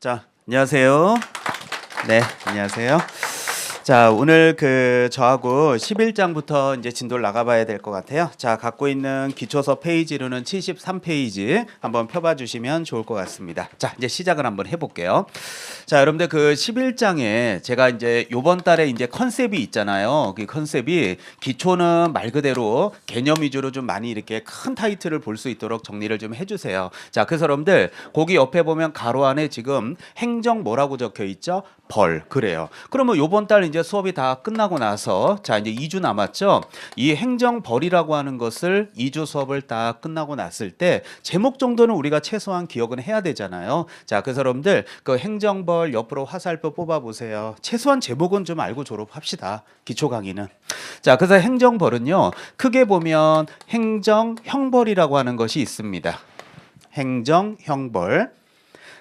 자, 안녕하세요. 네, 안녕하세요. 자, 오늘 저하고 11장부터 이제 진도를 나가봐야 될 것 같아요. 자, 갖고 있는 기초서 페이지로는 73페이지 한번 펴봐 주시면 좋을 것 같습니다. 자, 이제 시작을 한번 해볼게요. 자, 여러분들 11장에 제가 이제 요번 달에 이제 컨셉이 있잖아요. 그 컨셉이 기초는 말 그대로 개념 위주로 좀 많이 이렇게 큰 타이틀을 볼 수 있도록 정리를 좀 해주세요. 자, 그래서 여러분들 거기 옆에 보면 가로 안에 지금 행정 뭐라고 적혀 있죠? 벌. 그래요. 그러면 요번 달 이제 수업이 다 끝나고 나서 자 이제 2주 남았죠. 이 행정벌이라고 하는 것을 2주 수업을 다 끝나고 났을 때 제목 정도는 우리가 최소한 기억은 해야 되잖아요. 자 그래서 여러분들 그 행정벌 옆으로 화살표 뽑아 보세요. 최소한 제목은 좀 알고 졸업합시다. 기초 강의는. 자 그래서 행정벌은요 크게 보면 행정형벌이라고 하는 것이 있습니다. 행정형벌.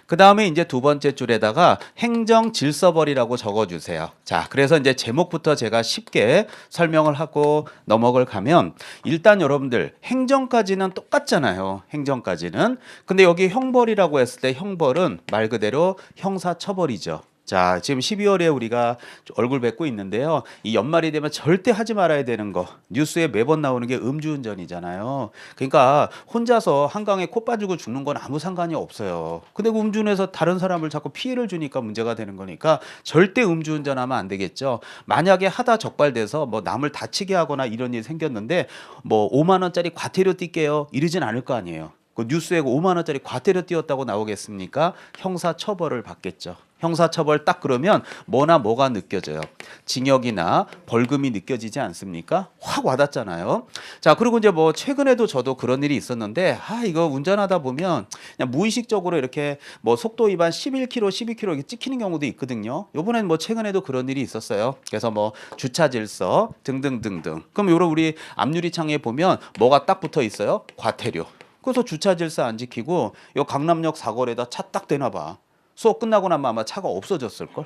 그 다음에 이제 두 번째 줄에다가 행정질서벌이라고 적어주세요. 자, 그래서 이제 제목부터 제가 쉽게 설명을 하고 넘어갈 가면 일단 여러분들 행정까지는 똑같잖아요. 행정까지는. 근데 여기 형벌이라고 했을 때 형벌은 말 그대로 형사처벌이죠. 자, 지금 12월에 우리가 얼굴 뵙고 있는데요. 이 연말이 되면 절대 하지 말아야 되는 거. 뉴스에 매번 나오는 게 음주운전이잖아요. 그러니까 혼자서 한강에 코 빠지고 죽는 건 아무 상관이 없어요. 근데 음주운전해서 다른 사람을 자꾸 피해를 주니까 문제가 되는 거니까 절대 음주운전하면 안 되겠죠. 만약에 하다 적발돼서 뭐 남을 다치게 하거나 이런 일이 생겼는데 뭐 5만 원짜리 과태료 뛸게요. 이러진 않을 거 아니에요. 그 뉴스에 5만 원짜리 과태료 띄웠다고 나오겠습니까? 형사처벌을 받겠죠. 형사처벌 딱 그러면 뭐나 뭐가 느껴져요. 징역이나 벌금이 느껴지지 않습니까? 확 와닿잖아요. 자 그리고 이제 뭐 최근에도 저도 그런 일이 있었는데 이거 운전하다 보면 그냥 무의식적으로 이렇게 뭐 속도 위반 11km, 12km 이렇게 찍히는 경우도 있거든요. 요번엔 뭐 최근에도 그런 일이 있었어요. 그래서 뭐 주차 질서 등등등등. 그럼 요런 우리 앞유리창에 보면 뭐가 딱 붙어 있어요? 과태료. 그래서 주차 질서 안 지키고 요 강남역 사거리에다 차 딱 대나 봐. 수업 끝나고 나면 아마 차가 없어졌을걸?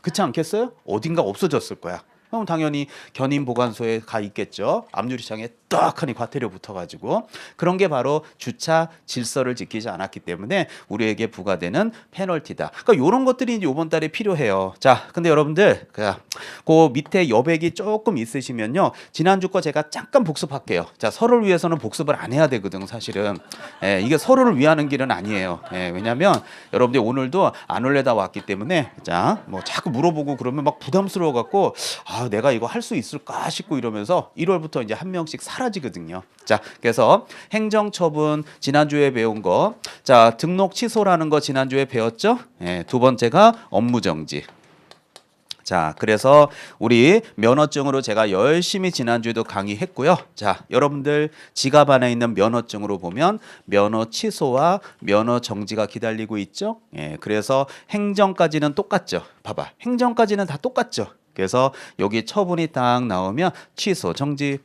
그렇지 않겠어요? 어딘가 없어졌을 거야. 그럼 당연히 견인보관소에 가 있겠죠. 앞유리창에 떡하니 과태료 붙어가지고 그런 게 바로 주차 질서를 지키지 않았기 때문에 우리에게 부과되는 페널티다. 그러니까 이런 것들이 이제 이번 달에 필요해요. 자, 근데 여러분들 그 밑에 여백이 조금 있으시면요. 지난주 거 제가 잠깐 복습할게요. 자, 서로를 위해서는 복습을 안 해야 되거든, 사실은. 이게 서로를 위하는 길은 아니에요. 왜냐하면 여러분들 오늘도 안 올려다 왔기 때문에 자, 뭐 자꾸 물어보고 그러면 막 부담스러워 갖고 내가 이거 할 수 있을까 싶고 이러면서 1월부터 이제 한 명씩 사라지거든요. 자, 그래서 행정처분 지난주에 배운 거. 자, 등록 취소라는 거 지난주에 배웠죠? 두 번째가 업무정지. 자, 그래서 우리 면허증으로 제가 열심히 지난주에도 강의했고요. 자, 여러분들 지갑 안에 있는 면허증으로 보면 면허 취소와 면허 정지가 기다리고 있죠. 그래서 행정까지는 똑같죠. 봐봐, 행정까지는 다 똑같죠. 그래서 여기 처분이 딱 나오면 취소, 정지,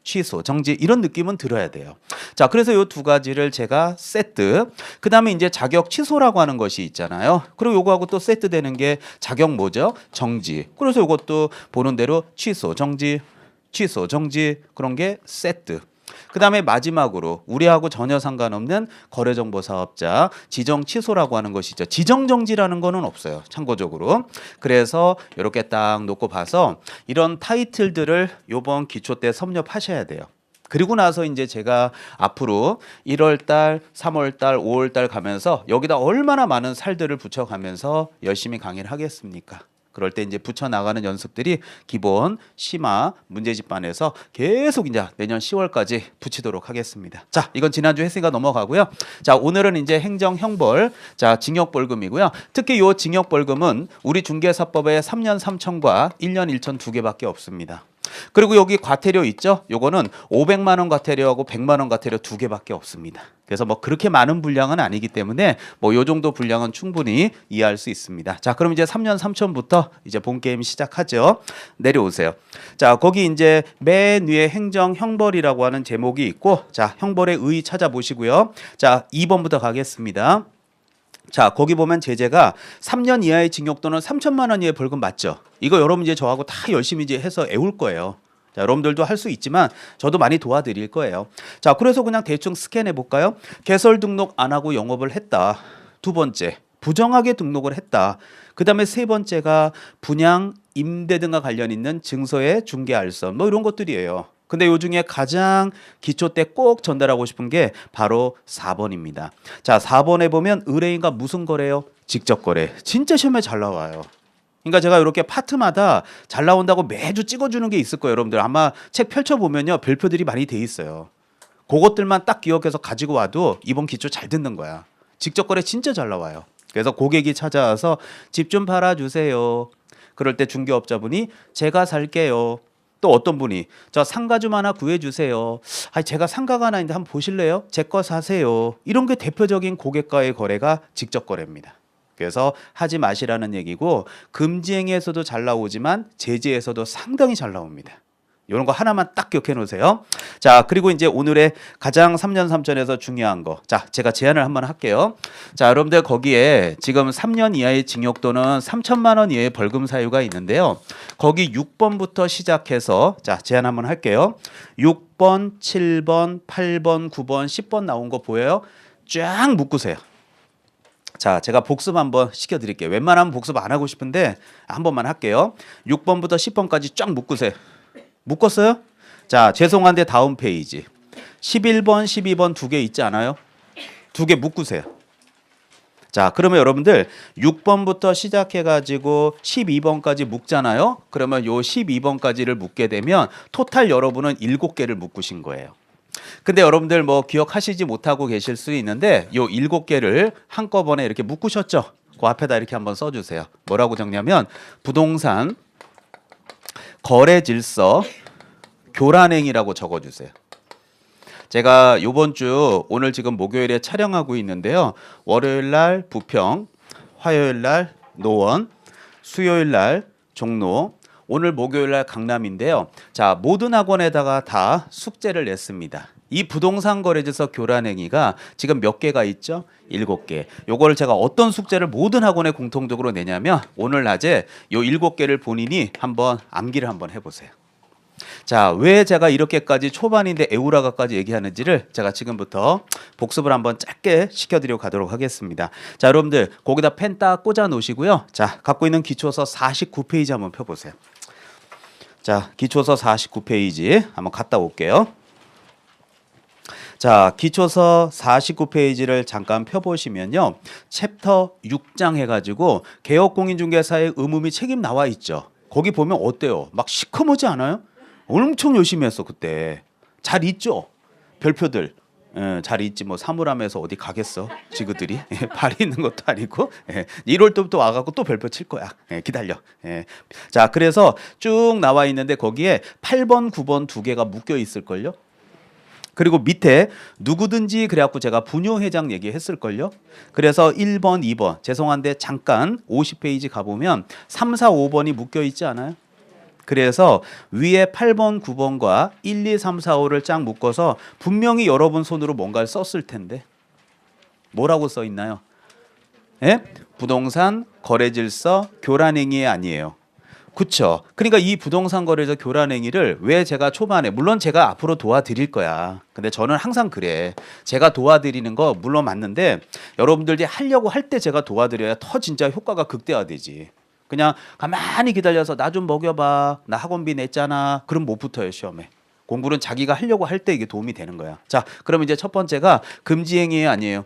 취소, 정지 이런 느낌은 들어야 돼요. 자, 그래서 이 두 가지를 제가 세트. 그 다음에 이제 자격 취소라고 하는 것이 있잖아요. 그리고 요거하고 또 세트 되는 게 자격 뭐죠? 정지. 그래서 요것도 보는 대로 취소, 정지, 취소, 정지 그런 게 세트. 그 다음에 마지막으로 우리하고 전혀 상관없는 거래정보사업자 지정 취소라고 하는 것이죠. 지정정지라는 거는 없어요. 참고적으로. 그래서 이렇게 딱 놓고 봐서 이런 타이틀들을 요번 기초 때 섭렵하셔야 돼요. 그리고 나서 이제 제가 앞으로 1월달, 3월달, 5월달 가면서 여기다 얼마나 많은 살들을 붙여가면서 열심히 강의를 하겠습니까? 그럴 때 이제 붙여 나가는 연습들이 기본, 심화, 문제집반에서 계속 이제 내년 10월까지 붙이도록 하겠습니다. 자, 이건 지난주 했으니까 넘어가고요. 자, 오늘은 이제 행정형벌, 자, 징역벌금이고요. 특히 요 징역벌금은 우리 중개사법에 3년 3천과 1년 1천 두 개밖에 없습니다. 그리고 여기 과태료 있죠? 요거는 500만 원 과태료하고 100만 원 과태료 두 개밖에 없습니다. 그래서 뭐 그렇게 많은 분량은 아니기 때문에 뭐 요 정도 분량은 충분히 이해할 수 있습니다. 자, 그럼 이제 3년 3천부터 이제 본 게임 시작하죠. 내려오세요. 자, 거기 이제 맨 위에 행정형벌이라고 하는 제목이 있고 자, 형벌의 의 찾아보시고요. 자, 2번부터 가겠습니다. 자, 거기 보면 제재가 3년 이하의 징역 또는 3천만 원 이하의 벌금 맞죠? 이거 여러분 이제 저하고 다 열심히 이제 해서 애울 거예요. 자, 여러분들도 할 수 있지만 저도 많이 도와드릴 거예요. 자, 그래서 그냥 대충 스캔해 볼까요? 개설 등록 안 하고 영업을 했다. 두 번째, 부정하게 등록을 했다. 그다음에 세 번째가 분양, 임대 등과 관련 있는 증서의 중개 알선 뭐 이런 것들이에요. 근데 요 중에 가장 기초 때 꼭 전달하고 싶은 게 바로 4번입니다. 자, 4번에 보면 의뢰인과 무슨 거래요? 직접 거래. 진짜 시험에 잘 나와요. 그러니까 제가 이렇게 파트마다 잘 나온다고 매주 찍어주는 게 있을 거예요. 여러분들 아마 책 펼쳐보면요. 별표들이 많이 돼 있어요. 그것들만 딱 기억해서 가지고 와도 이번 기초 잘 듣는 거야. 직접 거래 진짜 잘 나와요. 그래서 고객이 찾아와서 집 좀 팔아주세요. 그럴 때 중개업자분이 제가 살게요. 또 어떤 분이 저 상가 좀 하나 구해주세요. 아니 제가 상가가 하나 있는데 한번 보실래요? 제 거 사세요. 이런 게 대표적인 고객과의 거래가 직접 거래입니다. 그래서 하지 마시라는 얘기고 금지행위에서도 잘 나오지만 제지에서도 상당히 잘 나옵니다. 이런 거 하나만 딱 기억해 놓으세요. 자, 그리고 이제 오늘의 가장 3년 3전에서 중요한 거. 자, 제가 제안을 한번 할게요. 자, 여러분들 거기에 지금 3년 이하의 징역 또는 3천만 원 이하의 벌금 사유가 있는데요. 거기 6번부터 시작해서 자, 제안 한번 할게요. 6번, 7번, 8번, 9번, 10번 나온 거 보여요? 쫙 묶으세요. 자, 제가 복습 한번 시켜드릴게요. 웬만하면 복습 안 하고 싶은데 한 번만 할게요. 6번부터 10번까지 쫙 묶으세요. 묶었어요? 자, 죄송한데 다음 페이지 11번, 12번 두 개 있지 않아요? 두 개 묶으세요. 자, 그러면 여러분들 6번부터 시작해가지고 12번까지 묶잖아요? 그러면 요 12번까지를 묶게 되면 토탈 여러분은 7개를 묶으신 거예요. 근데 여러분들 뭐 기억하시지 못하고 계실 수 있는데 요 7개를 한꺼번에 이렇게 묶으셨죠? 그 앞에다 이렇게 한번 써주세요. 뭐라고 적냐면 부동산 거래 질서 교란행위라고 적어주세요. 제가 요번 주 오늘 지금 목요일에 촬영하고 있는데요. 월요일 날 부평, 화요일 날 노원, 수요일 날 종로, 오늘 목요일 날 강남인데요. 자, 모든 학원에다가 다 숙제를 냈습니다. 이 부동산 거래질서 교란행위가 지금 몇 개가 있죠? 7개. 요거를 제가 어떤 숙제를 모든 학원에 공통적으로 내냐면 오늘 낮에 요 7개를 본인이 한번 암기를 한번 해보세요. 자, 왜 제가 이렇게까지 초반인데 에우라가까지 얘기하는지를 제가 지금부터 복습을 한번 짧게 시켜드리고 가도록 하겠습니다. 자, 여러분들 거기다 펜 딱 꽂아 놓으시고요. 자, 갖고 있는 기초서 49페이지 한번 펴보세요. 자, 기초서 49페이지 한번 갔다 올게요. 자, 기초서 49페이지를 잠깐 펴보시면요. 챕터 6장 해가지고 개업공인중개사의 의무 및 책임 나와 있죠. 거기 보면 어때요? 막 시커멓지 않아요? 엄청 열심히 했어 그때. 잘 있죠? 별표들. 잘 있지. 뭐 사물함에서 어디 가겠어 지그들이. 발이 있는 것도 아니고 1월 때부터 와갖고 또 별표 칠 거야. 기다려. 자, 그래서 쭉 나와 있는데 거기에 8번 9번 두 개가 묶여 있을걸요. 그리고 밑에 누구든지 그래갖고 제가 분유회장 얘기했을걸요. 그래서 1번 2번 죄송한데 잠깐 50페이지 가보면 3, 4, 5번이 묶여 있지 않아요? 그래서 위에 8번 9번과 1, 2, 3, 4, 5를 쫙 묶어서 분명히 여러분 손으로 뭔가를 썼을 텐데 뭐라고 써 있나요? 부동산 거래질서 교란행위 아니에요. 그렇죠. 그러니까 이 부동산 거래에서 교란행위를 왜 제가 초반에 물론 제가 앞으로 도와드릴 거야. 근데 저는 항상 그래. 제가 도와드리는 거 물론 맞는데 여러분들이 하려고 할 때 제가 도와드려야 더 진짜 효과가 극대화되지. 그냥 가만히 기다려서 나 좀 먹여봐. 나 학원비 냈잖아. 그럼 못 붙어요 시험에. 공부는 자기가 하려고 할 때 이게 도움이 되는 거야. 자, 그럼 이제 첫 번째가 금지행위 아니에요.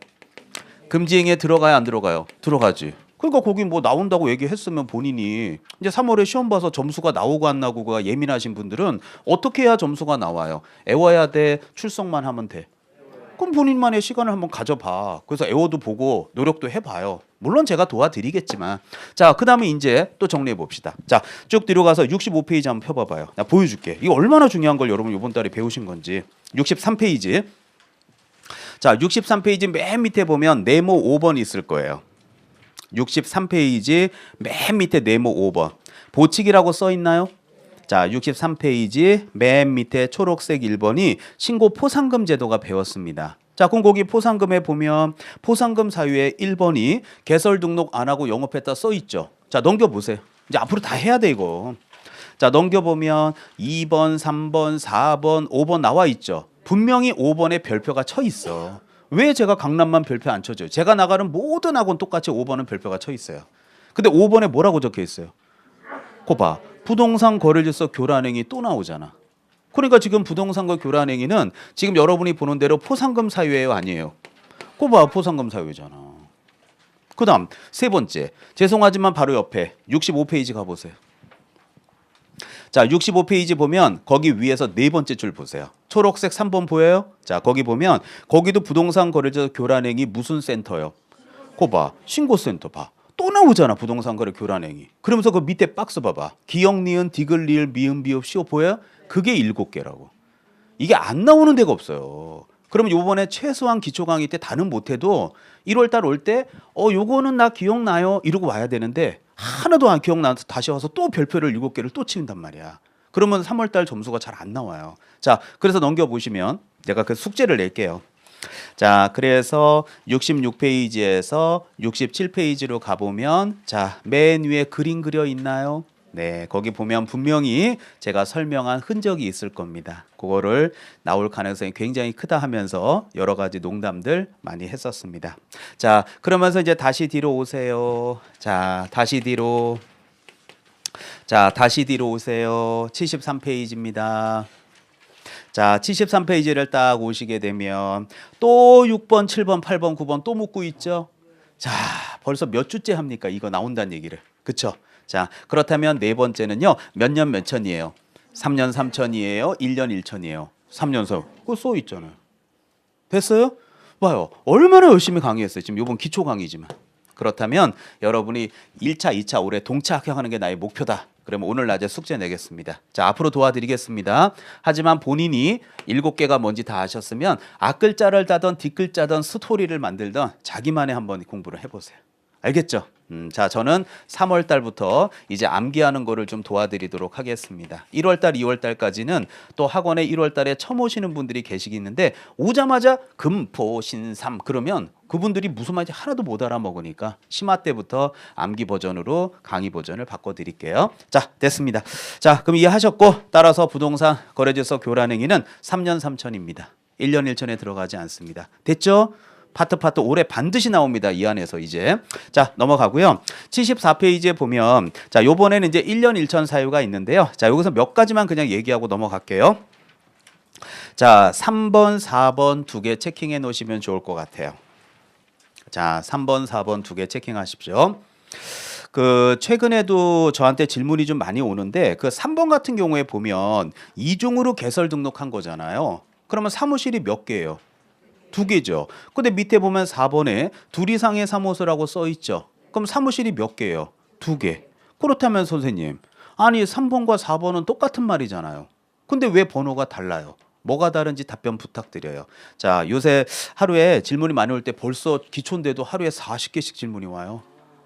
금지행위에 들어가요 안 들어가요? 들어가지. 그러니까 거기 뭐 나온다고 얘기했으면 본인이 이제 3월에 시험 봐서 점수가 나오고 안 나오고가 예민하신 분들은 어떻게 해야 점수가 나와요? 애워야 돼? 출석만 하면 돼? 그럼 본인만의 시간을 한번 가져봐. 그래서 애워도 보고 노력도 해봐요. 물론 제가 도와드리겠지만. 자, 그 다음에 이제 또 정리해 봅시다. 자, 쭉 뒤로 가서 65페이지 한번 펴봐봐요. 나 보여줄게. 이거 얼마나 중요한 걸 여러분 이번 달에 배우신 건지. 63페이지. 자, 63페이지 맨 밑에 보면 네모 5번 있을 거예요. 63페이지 맨 밑에 네모 5번 보칙이라고 써 있나요? 자, 63페이지 맨 밑에 초록색 1번이 신고 포상금 제도가 배웠습니다. 자, 그럼 거기 포상금에 보면 포상금 사유에 1번이 개설 등록 안 하고 영업했다 써 있죠. 자, 넘겨보세요. 이제 앞으로 다 해야 돼 이거. 자, 넘겨보면 2번, 3번, 4번, 5번 나와 있죠. 분명히 5번에 별표가 쳐 있어. 왜 제가 강남만 별표 안 쳐줘요? 제가 나가는 모든 학원 똑같이 5번은 별표가 쳐 있어요. 근데 5번에 뭐라고 적혀 있어요? 거 봐. 부동산 거래질서 교란행위 또 나오잖아. 그러니까 지금 부동산과 교란행위는 지금 여러분이 보는 대로 포상금 사유예요, 아니에요? 거 봐, 포상금 사유잖아. 그다음 세 번째, 죄송하지만 바로 옆에 65페이지 가보세요. 자, 65페이지 보면 거기 위에서 네 번째 줄 보세요. 초록색 3번 보여요? 자, 거기 보면 거기도 부동산 거래처 교란행위 무슨 센터요? 거 봐, 신고센터 봐. 또 나오잖아, 부동산 거래 교란행위. 그러면서 그 밑에 박스 봐봐. 기역, 니은, 디귿, 리을, 미음, 비읍, 시오 보여요? 그게 7개라고. 이게 안 나오는 데가 없어요. 그러면 요번에 최소한 기초 강의 때 다는 못해도 1월 달 올 때 요거는 나 기억나요 이러고 와야 되는데 하나도 안 기억나서 다시 와서 또 별표를 7개를 또 치는단 말이야. 그러면 3월 달 점수가 잘 안 나와요. 자, 그래서 넘겨보시면 내가 그 숙제를 낼게요. 자, 그래서 66페이지에서 67페이지로 가보면 자, 맨 위에 그림 그려 있나요? 네, 거기 보면 분명히 제가 설명한 흔적이 있을 겁니다. 그거를 나올 가능성이 굉장히 크다 하면서 여러 가지 농담들 많이 했었습니다. 자, 그러면서 이제 다시 뒤로 오세요. 자, 다시 뒤로. 자, 다시 뒤로 오세요. 73페이지입니다. 자, 73페이지를 딱 오시게 되면 또 6번, 7번, 8번, 9번 또 묻고 있죠. 자, 벌써 몇 주째 합니까? 이거 나온다는 얘기를. 그쵸? 자, 그렇다면 네 번째는요. 몇 년 몇 천이에요? 3년 3천이에요? 1년 1천이에요? 3년서. 그거 써 있잖아요. 됐어요? 봐요. 얼마나 열심히 강의했어요. 지금 이번 기초 강의지만. 그렇다면 여러분이 1차, 2차 올해 동차 합격하는 게 나의 목표다. 그러면 오늘 낮에 숙제 내겠습니다. 자, 앞으로 도와드리겠습니다. 하지만 본인이 7개가 뭔지 다 아셨으면 앞글자를 따던 뒷글자든 스토리를 만들던 자기만의 한번 공부를 해보세요. 알겠죠? 자, 저는 3월 달부터 이제 암기하는 거를 좀 도와드리도록 하겠습니다. 1월 달, 2월 달까지는 또 학원에 1월 달에 처음 오시는 분들이 계시겠는데 오자마자 금포, 신삼 그러면 그분들이 무슨 말인지 하나도 못 알아먹으니까 심화 때부터 암기 버전으로 강의 버전을 바꿔드릴게요. 자, 됐습니다. 자, 그럼 이해하셨고 따라서 부동산 거래질서 교란행위는 3년 3천입니다. 1년 1천에 들어가지 않습니다. 됐죠? 파트 올해 반드시 나옵니다. 이 안에서 이제. 자, 넘어가고요. 74페이지에 보면 자, 요번에는 이제 1년 1천 사유가 있는데요. 자, 여기서 몇 가지만 그냥 얘기하고 넘어갈게요. 자, 3번, 4번 두 개 체킹해 놓으시면 좋을 것 같아요. 자, 3번, 4번 두 개 체킹하십시오. 그 최근에도 저한테 질문이 좀 많이 오는데 그 3번 같은 경우에 보면 이중으로 개설 등록한 거잖아요. 그러면 사무실이 몇 개예요? 2개죠. 근데 밑에 보면 4번에 둘 이상의 사무소라고 써 있죠. 그럼 사무실이 몇 개예요? 2개. 그렇다면 선생님, 아니 3번과 4번은 똑같은 말이잖아요. 근데 왜 번호가 달라요? 뭐가 다른지 답변 부탁드려요. 자, 요새 하루에 질문이 많이 올 때 벌써 기초인데도 하루에 40개씩 질문이 와요.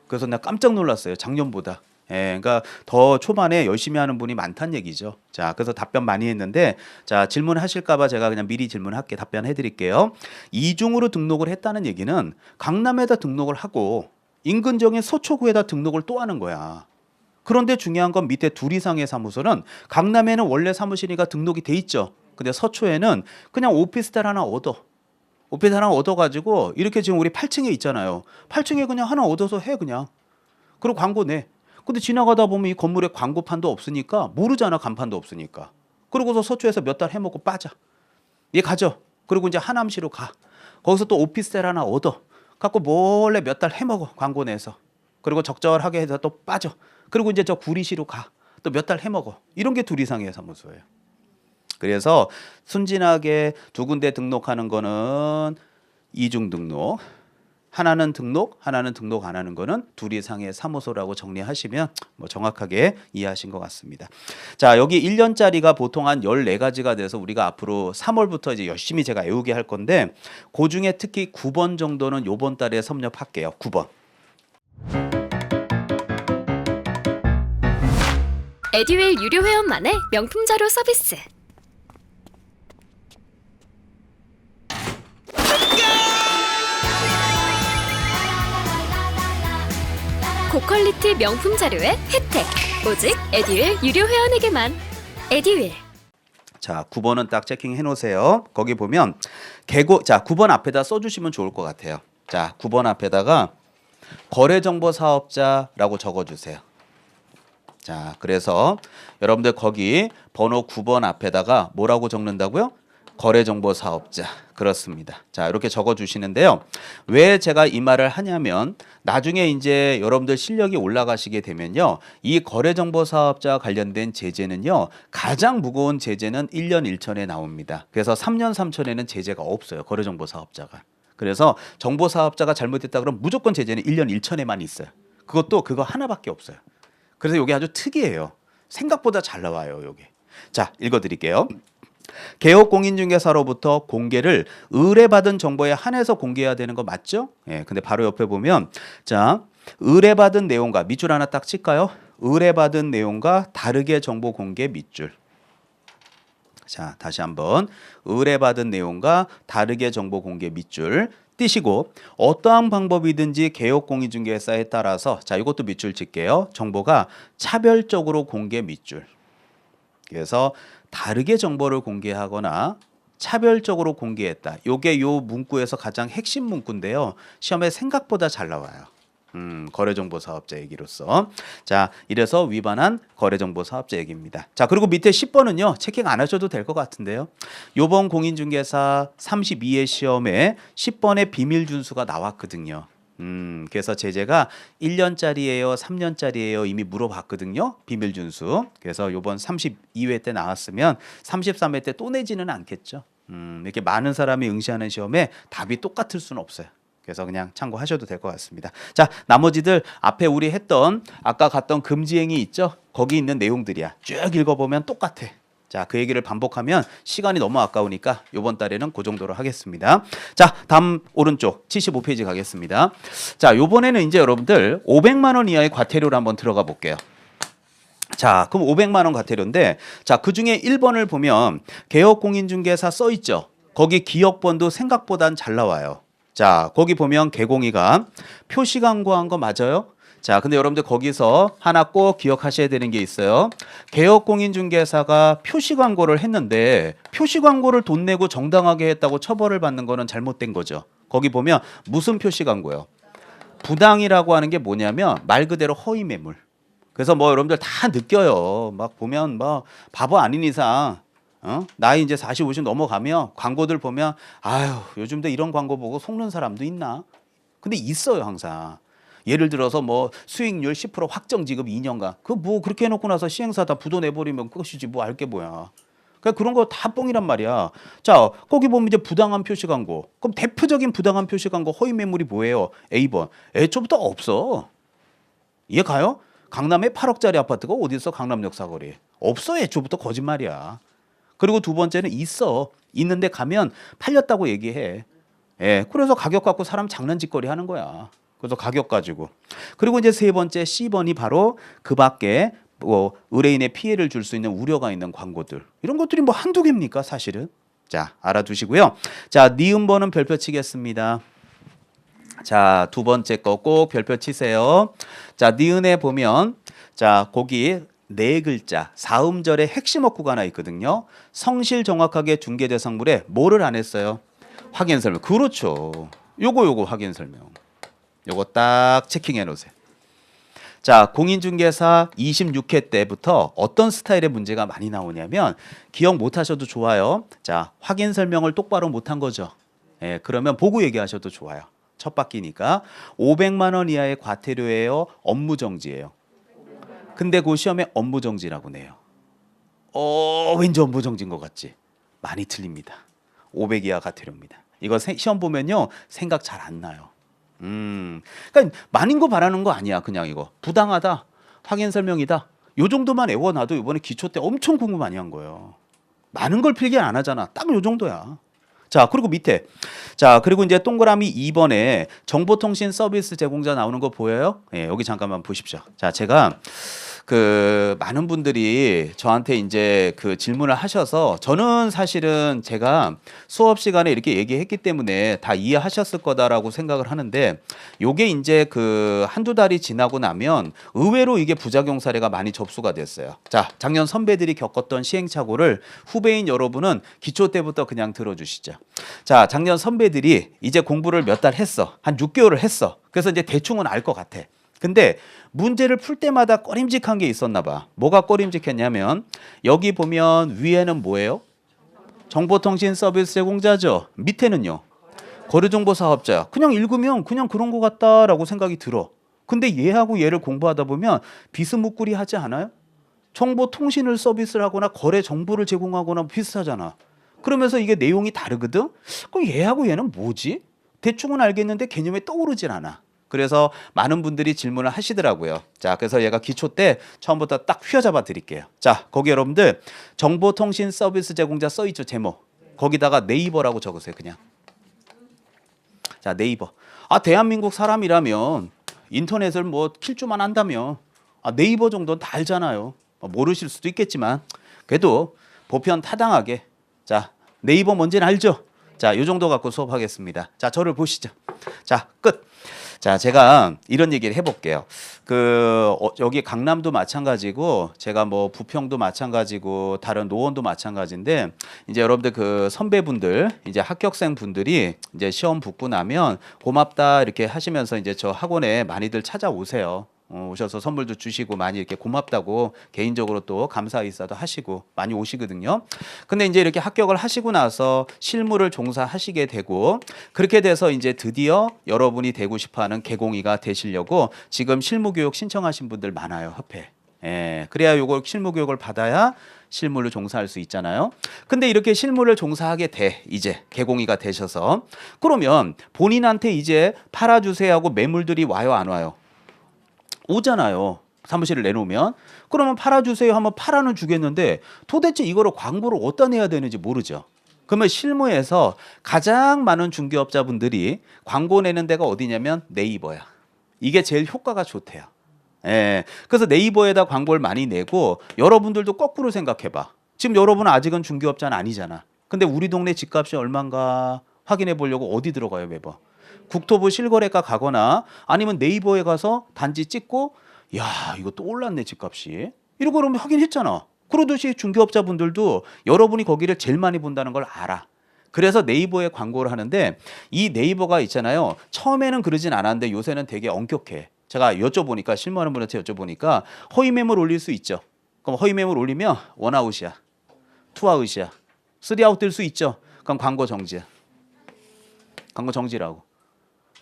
그래서 내가 깜짝 놀랐어요. 작년보다. 예, 그러니까 더 초반에 열심히 하는 분이 많다는 얘기죠. 자, 그래서 답변 많이 했는데 자, 질문하실까봐 제가 그냥 미리 질문할게 답변해 드릴게요. 이중으로 등록을 했다는 얘기는 강남에다 등록을 하고 인근적인 서초구에다 등록을 또 하는 거야. 그런데 중요한 건 밑에 둘 이상의 사무소는 강남에는 원래 사무실이가 등록이 돼 있죠. 근데 서초에는 그냥 오피스텔 하나 얻어. 오피스텔 하나 얻어가지고 이렇게 지금 우리 8층에 있잖아요. 8층에 그냥 하나 얻어서 해 그냥. 그리고 광고 내. 근데 지나가다 보면 이 건물에 광고판도 없으니까 모르잖아. 간판도 없으니까. 그러고서 서초에서 몇 달 해먹고 빠져. 얘 가죠. 그리고 이제 하남시로 가. 거기서 또 오피스텔 하나 얻어. 갖고 몰래 몇 달 해먹어. 광고 내서. 그리고 적절하게 해서 또 빠져. 그리고 이제 저 구리시로 가. 또 몇 달 해먹어. 이런 게 둘 이상의 사무소예요. 그래서 순진하게 두 군데 등록하는 거는 이중 등록. 하나는 등록 안 하는 거는 둘 이상의 사무소라고 정리하시면 뭐 정확하게 이해하신 것 같습니다. 자, 여기 1년짜리가 보통 한 14가지가 돼서 우리가 앞으로 3월부터 이제 열심히 제가 외우게 할 건데 그 중에 특히 9번 정도는 요번 달에 섭렵할게요. 9번. 에듀윌 유료 회원만의 명품 자료 서비스. 고퀄리티 명품 자료의 혜택. 오직 에듀윌 유료 회원에게만. 에듀윌. 자, 9번은 딱 체킹해 놓으세요. 거기 보면 계곡, 자, 9번 앞에다 써주시면 좋을 것 같아요. 자, 9번 앞에다가 거래정보사업자라고 적어주세요. 자, 그래서 여러분들 거기 번호 9번 앞에다가 뭐라고 적는다고요? 거래정보사업자. 그렇습니다. 자, 이렇게 적어주시는데요. 왜 제가 이 말을 하냐면 나중에 이제 여러분들 실력이 올라가시게 되면요. 이 거래정보사업자 관련된 제재는요. 가장 무거운 제재는 1년 1천에 나옵니다. 그래서 3년 3천에는 제재가 없어요. 거래정보사업자가. 그래서 정보사업자가 잘못했다 그러면 무조건 제재는 1년 1천에만 있어요. 그것도 그거 하나밖에 없어요. 그래서 이게 아주 특이해요. 생각보다 잘 나와요, 여기. 자, 읽어드릴게요. 개업공인중개사로부터 공개를 의뢰받은 정보에 한해서 공개해야 되는 거 맞죠? 예, 근데 바로 옆에 보면 자, 의뢰받은 내용과 밑줄 하나 딱 칠까요? 의뢰받은 내용과 다르게 정보 공개 밑줄. 자, 다시 한번 의뢰받은 내용과 다르게 정보 공개 밑줄 띄시고 어떠한 방법이든지 개업공인중개사에 따라서 자, 이것도 밑줄 칠게요. 정보가 차별적으로 공개 밑줄. 그래서 다르게 정보를 공개하거나 차별적으로 공개했다. 요게 요 문구에서 가장 핵심 문구인데요. 시험에 생각보다 잘 나와요. 거래정보사업자 얘기로서. 자, 이래서 위반한 거래정보사업자 얘기입니다. 자, 그리고 밑에 10번은요. 체킹 안 하셔도 될 것 같은데요. 요번 공인중개사 32회 시험에 10번의 비밀 준수가 나왔거든요. 그래서 제재가 1년짜리예요, 3년짜리예요 이미 물어봤거든요. 비밀 준수. 그래서 요번 32회 때 나왔으면 33회 때 또 내지는 않겠죠. 이렇게 많은 사람이 응시하는 시험에 답이 똑같을 수는 없어요. 그래서 그냥 참고하셔도 될 것 같습니다. 자, 나머지들 앞에 우리 했던 아까 갔던 금지행위 있죠? 거기 있는 내용들이야. 쭉 읽어보면 똑같아. 자, 그 얘기를 반복하면 시간이 너무 아까우니까 이번 달에는 그 정도로 하겠습니다. 자, 다음 오른쪽 75페이지 가겠습니다. 자, 요번에는 이제 여러분들 500만 원 이하의 과태료를 한번 들어가 볼게요. 자, 그럼 500만 원 과태료인데 자, 그중에 1번을 보면 개업공인중개사 써 있죠. 거기 기억번도 생각보단 잘 나와요. 자, 거기 보면 개공이가 표시 광고한 거 맞아요? 자, 근데 여러분들 거기서 하나 꼭 기억하셔야 되는 게 있어요. 개업공인중개사가 표시 광고를 했는데 표시 광고를 돈 내고 정당하게 했다고 처벌을 받는 거는 잘못된 거죠. 거기 보면 무슨 표시 광고요? 부당이라고 하는 게 뭐냐면 말 그대로 허위 매물. 그래서 뭐 여러분들 다 느껴요. 막 보면 뭐 바보 아닌 이상 나이 이제 40, 50 넘어가면 광고들 보면 아유, 요즘도 이런 광고 보고 속는 사람도 있나? 근데 있어요, 항상. 예를 들어서 뭐 수익률 10% 확정 지급 2년간 그 뭐 그렇게 해놓고 나서 시행사 다 부도 내버리면 그것이지 뭐 알게 뭐야. 그러니까 그런 거 다 뻥이란 말이야. 자, 거기 보면 이제 부당한 표시 광고. 그럼 대표적인 부당한 표시 광고 허위 매물이 뭐예요? A번. 애초부터 없어. 이해 가요? 강남에 8억짜리 아파트가 어디 있어? 강남역 사거리. 없어. 애초부터 거짓말이야. 그리고 두 번째는 있어. 있는데 가면 팔렸다고 얘기해. 예, 그래서 가격 갖고 사람 장난짓거리 하는 거야. 그래서 가격 가지고. 그리고 이제 세 번째 C번이 바로 그 밖에 뭐 의뢰인의 피해를 줄 수 있는 우려가 있는 광고들. 이런 것들이 뭐 한두 개입니까, 사실은? 자, 알아두시고요. 자, 니은번은 별표 치겠습니다. 자, 두 번째 거 꼭 별표 치세요. 자, 니은에 보면 자, 거기 네 글자 사음절에 핵심 어구가 하나 있거든요. 성실 정확하게 중개대상물에 뭐를 안 했어요? 확인 설명. 그렇죠. 요거 확인 설명. 요거 딱 체킹해 놓으세요. 자, 공인중개사 26회 때부터 어떤 스타일의 문제가 많이 나오냐면 기억 못 하셔도 좋아요. 자, 확인 설명을 똑바로 못 한 거죠. 예, 그러면 보고 얘기하셔도 좋아요. 첫 바퀴니까 500만 원 이하의 과태료예요. 업무 정지예요. 근데 그 시험에 업무 정지라고 내요. 왠지 업무 정지인 것 같지? 많이 틀립니다. 500 이하 과태료입니다. 이거 시험 보면요. 생각 잘 안 나요. 그러니까 많은 거 바라는 거 아니야. 그냥 이거 부당하다, 확인 설명이다. 요 정도만 외워놔도 이번에 기초 때 엄청 공부 많이 한 거예요. 많은 걸 필기 안 하잖아. 딱 요 정도야. 자, 그리고 밑에 자, 그리고 이제 동그라미 2번에 정보통신 서비스 제공자 나오는 거 보여요? 예, 여기 잠깐만 보십시오. 자, 제가 그 많은 분들이 저한테 이제 그 질문을 하셔서 저는 사실은 제가 수업 시간에 이렇게 얘기했기 때문에 다 이해하셨을 거다라고 생각을 하는데 요게 이제 그 한두 달이 지나고 나면 의외로 이게 부작용 사례가 많이 접수가 됐어요. 자, 작년 선배들이 겪었던 시행착오를 후배인 여러분은 기초 때부터 그냥 들어주시죠. 자, 작년 선배들이 이제 공부를 몇 달 했어. 한 6개월을 했어. 그래서 이제 대충은 알 것 같아. 근데 문제를 풀 때마다 꺼림직한 게 있었나 봐. 뭐가 꺼림직했냐면 여기 보면 위에는 뭐예요? 정보통신 서비스 제공자죠. 밑에는요. 거래정보 사업자야. 그냥 읽으면 그냥 그런 것 같다라고 생각이 들어. 근데 얘하고 얘를 공부하다 보면 비스무꾸리하지 않아요? 정보통신을 서비스를 하거나 거래 정보를 제공하거나 비슷하잖아. 그러면서 이게 내용이 다르거든? 그럼 얘하고 얘는 뭐지? 대충은 알겠는데 개념에 떠오르질 않아. 그래서 많은 분들이 질문을 하시더라고요. 자, 그래서 얘가 기초 때 처음부터 딱 휘어잡아 드릴게요. 자, 거기 여러분들 정보통신 서비스 제공자 써있죠, 제목. 거기다가 네이버라고 적으세요, 그냥. 자, 네이버. 아, 대한민국 사람이라면 인터넷을 뭐 킬 줄만 안다면 네이버 정도는 다 알잖아요. 모르실 수도 있겠지만 그래도 보편 타당하게 자, 네이버 뭔지는 알죠? 자, 요 정도 갖고 수업하겠습니다. 자, 저를 보시죠. 자, 끝. 자, 제가 이런 얘기를 해볼게요. 여기 강남도 마찬가지고, 제가 뭐 부평도 마찬가지고, 다른 노원도 마찬가지인데, 이제 여러분들 그 선배분들, 이제 합격생 분들이 이제 시험 붙고 나면 고맙다 이렇게 하시면서 이제 저 학원에 많이들 찾아오세요. 오셔서 선물도 주시고 많이 이렇게 고맙다고 개인적으로 또 감사 인사도 하시고 많이 오시거든요. 근데 이제 이렇게 합격을 하시고 나서 실무를 종사하시게 되고 그렇게 돼서 이제 드디어 여러분이 되고 싶어하는 개공이가 되시려고 지금 실무교육 신청하신 분들 많아요, 협회. 예, 그래야 요걸 실무교육을 받아야 실무를 종사할 수 있잖아요. 근데 이렇게 실무를 종사하게 돼 이제 개공이가 되셔서 그러면 본인한테 이제 팔아주세요 하고 매물들이 와요, 안 와요? 오잖아요. 사무실을 내놓으면. 그러면 팔아주세요 하면 팔아는 주겠는데 도대체 이거를 광고를 어디다 내야 되는지 모르죠. 그러면 실무에서 가장 많은 중개업자분들이 광고 내는 데가 어디냐면 네이버야. 이게 제일 효과가 좋대요. 예. 그래서 네이버에다 광고를 많이 내고 여러분들도 거꾸로 생각해봐. 지금 여러분은 아직은 중개업자는 아니잖아. 근데 우리 동네 집값이 얼만가 확인해 보려고 어디 들어가요, 매번? 국토부 실거래가 가거나 아니면 네이버에 가서 단지 찍고 야, 이거 또 올랐네 집값이. 이러고 그러면 확인했잖아. 그러듯이 중개업자분들도 여러분이 거기를 제일 많이 본다는 걸 알아. 그래서 네이버에 광고를 하는데 이 네이버가 있잖아요. 처음에는 그러진 않았는데 요새는 되게 엄격해. 제가 여쭤보니까 실무하는 분한테 여쭤보니까 허위 매물 올릴 수 있죠. 그럼 허위 매물 올리면 원아웃이야. 투아웃이야. 쓰리아웃 될 수 있죠. 그럼 광고 정지야. 광고 정지라고.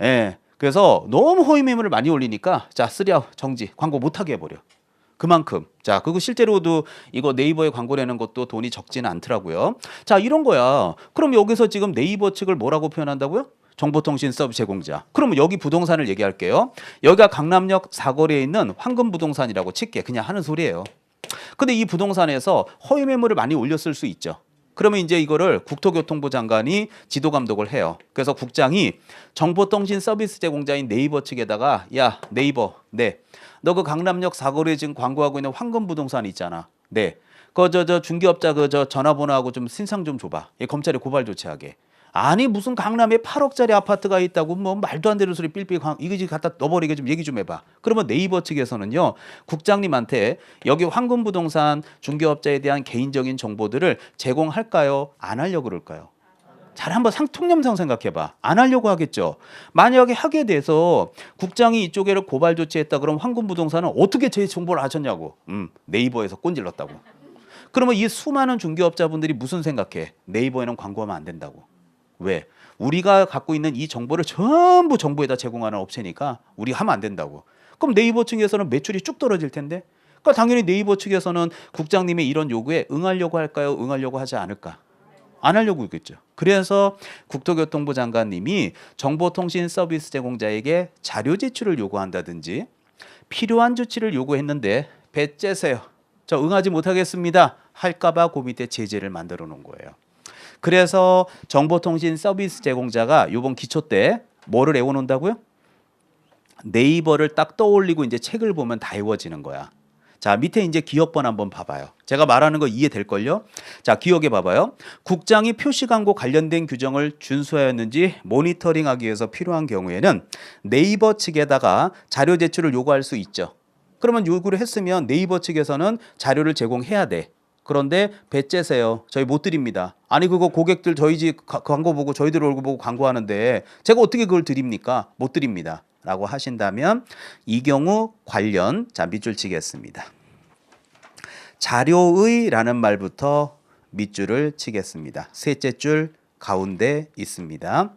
예. 그래서 너무 허위 매물을 많이 올리니까 자, 쓰리아웃 정지. 광고 못 하게 해 버려. 그만큼. 자, 그리고 실제로도 이거 네이버에 광고 내는 것도 돈이 적지는 않더라고요. 자, 이런 거야. 그럼 여기서 지금 네이버 측을 뭐라고 표현한다고요? 정보통신 서비스 제공자. 그러면 여기 부동산을 얘기할게요. 여기가 강남역 사거리에 있는 황금부동산이라고 칠게. 그냥 하는 소리예요. 근데 이 부동산에서 허위 매물을 많이 올렸을 수 있죠. 그러면 이제 이거를 국토교통부 장관이 지도 감독을 해요. 그래서 국장이 정보통신 서비스 제공자인 네이버 측에다가 야, 네이버, 네, 너 그 강남역 사거리에 지금 광고하고 있는 황금부동산 있잖아. 네, 저 중개업자 저 전화번호하고 좀 신상 좀 줘봐. 얘 검찰에 고발 조치하게. 아니 무슨 강남에 8억짜리 아파트가 있다고 뭐 말도 안 되는 소리 삘삘 이거 좀 갖다 넣어버리게 좀 얘기 좀 해봐. 그러면 네이버 측에서는요 국장님한테 여기 황금부동산 중개업자에 대한 개인적인 정보들을 제공할까요? 안 하려고 그럴까요? 잘 한번 통념상 생각해봐. 안 하려고 하겠죠. 만약에 하게 돼서 국장이 이쪽에를 고발 조치했다 그럼 황금부동산은 어떻게 제 정보를 아셨냐고. 네이버에서 꼰질렀다고. 그러면 이 수많은 중개업자분들이 무슨 생각해? 네이버에는 광고하면 안 된다고. 왜? 우리가 갖고 있는 이 정보를 전부 정부에다 제공하는 업체니까 우리 하면 안 된다고. 그럼 네이버 측에서는 매출이 쭉 떨어질 텐데. 그러니까 당연히 네이버 측에서는 국장님의 이런 요구에 응하려고 할까요? 응하려고 하지 않을까? 안 하려고 있겠죠. 그래서 국토교통부 장관님이 정보통신 서비스 제공자에게 자료 제출을 요구한다든지 필요한 조치를 요구했는데 배 째세요. 저 응하지 못하겠습니다. 할까봐 그 밑에 제재를 만들어 놓은 거예요. 그래서 정보통신 서비스 제공자가 이번 기초 때 뭐를 외워놓는다고요? 네이버를 딱 떠올리고 이제 책을 보면 다 외워지는 거야. 자, 밑에 이제 기억번 한번 봐봐요. 제가 말하는 거 이해될걸요? 자, 기억해 봐봐요. 국장이 표시 광고 관련된 규정을 준수하였는지 모니터링하기 위해서 필요한 경우에는 네이버 측에다가 자료 제출을 요구할 수 있죠. 그러면 요구를 했으면 네이버 측에서는 자료를 제공해야 돼. 그런데 배째세요. 저희 못 드립니다. 아니 그거 고객들 저희 집 광고 보고 저희들 얼굴 보고 광고하는데 제가 어떻게 그걸 드립니까? 못 드립니다. 라고 하신다면 이 경우 관련 자 밑줄 치겠습니다. 자료의 라는 말부터 밑줄을 치겠습니다. 셋째 줄 가운데 있습니다.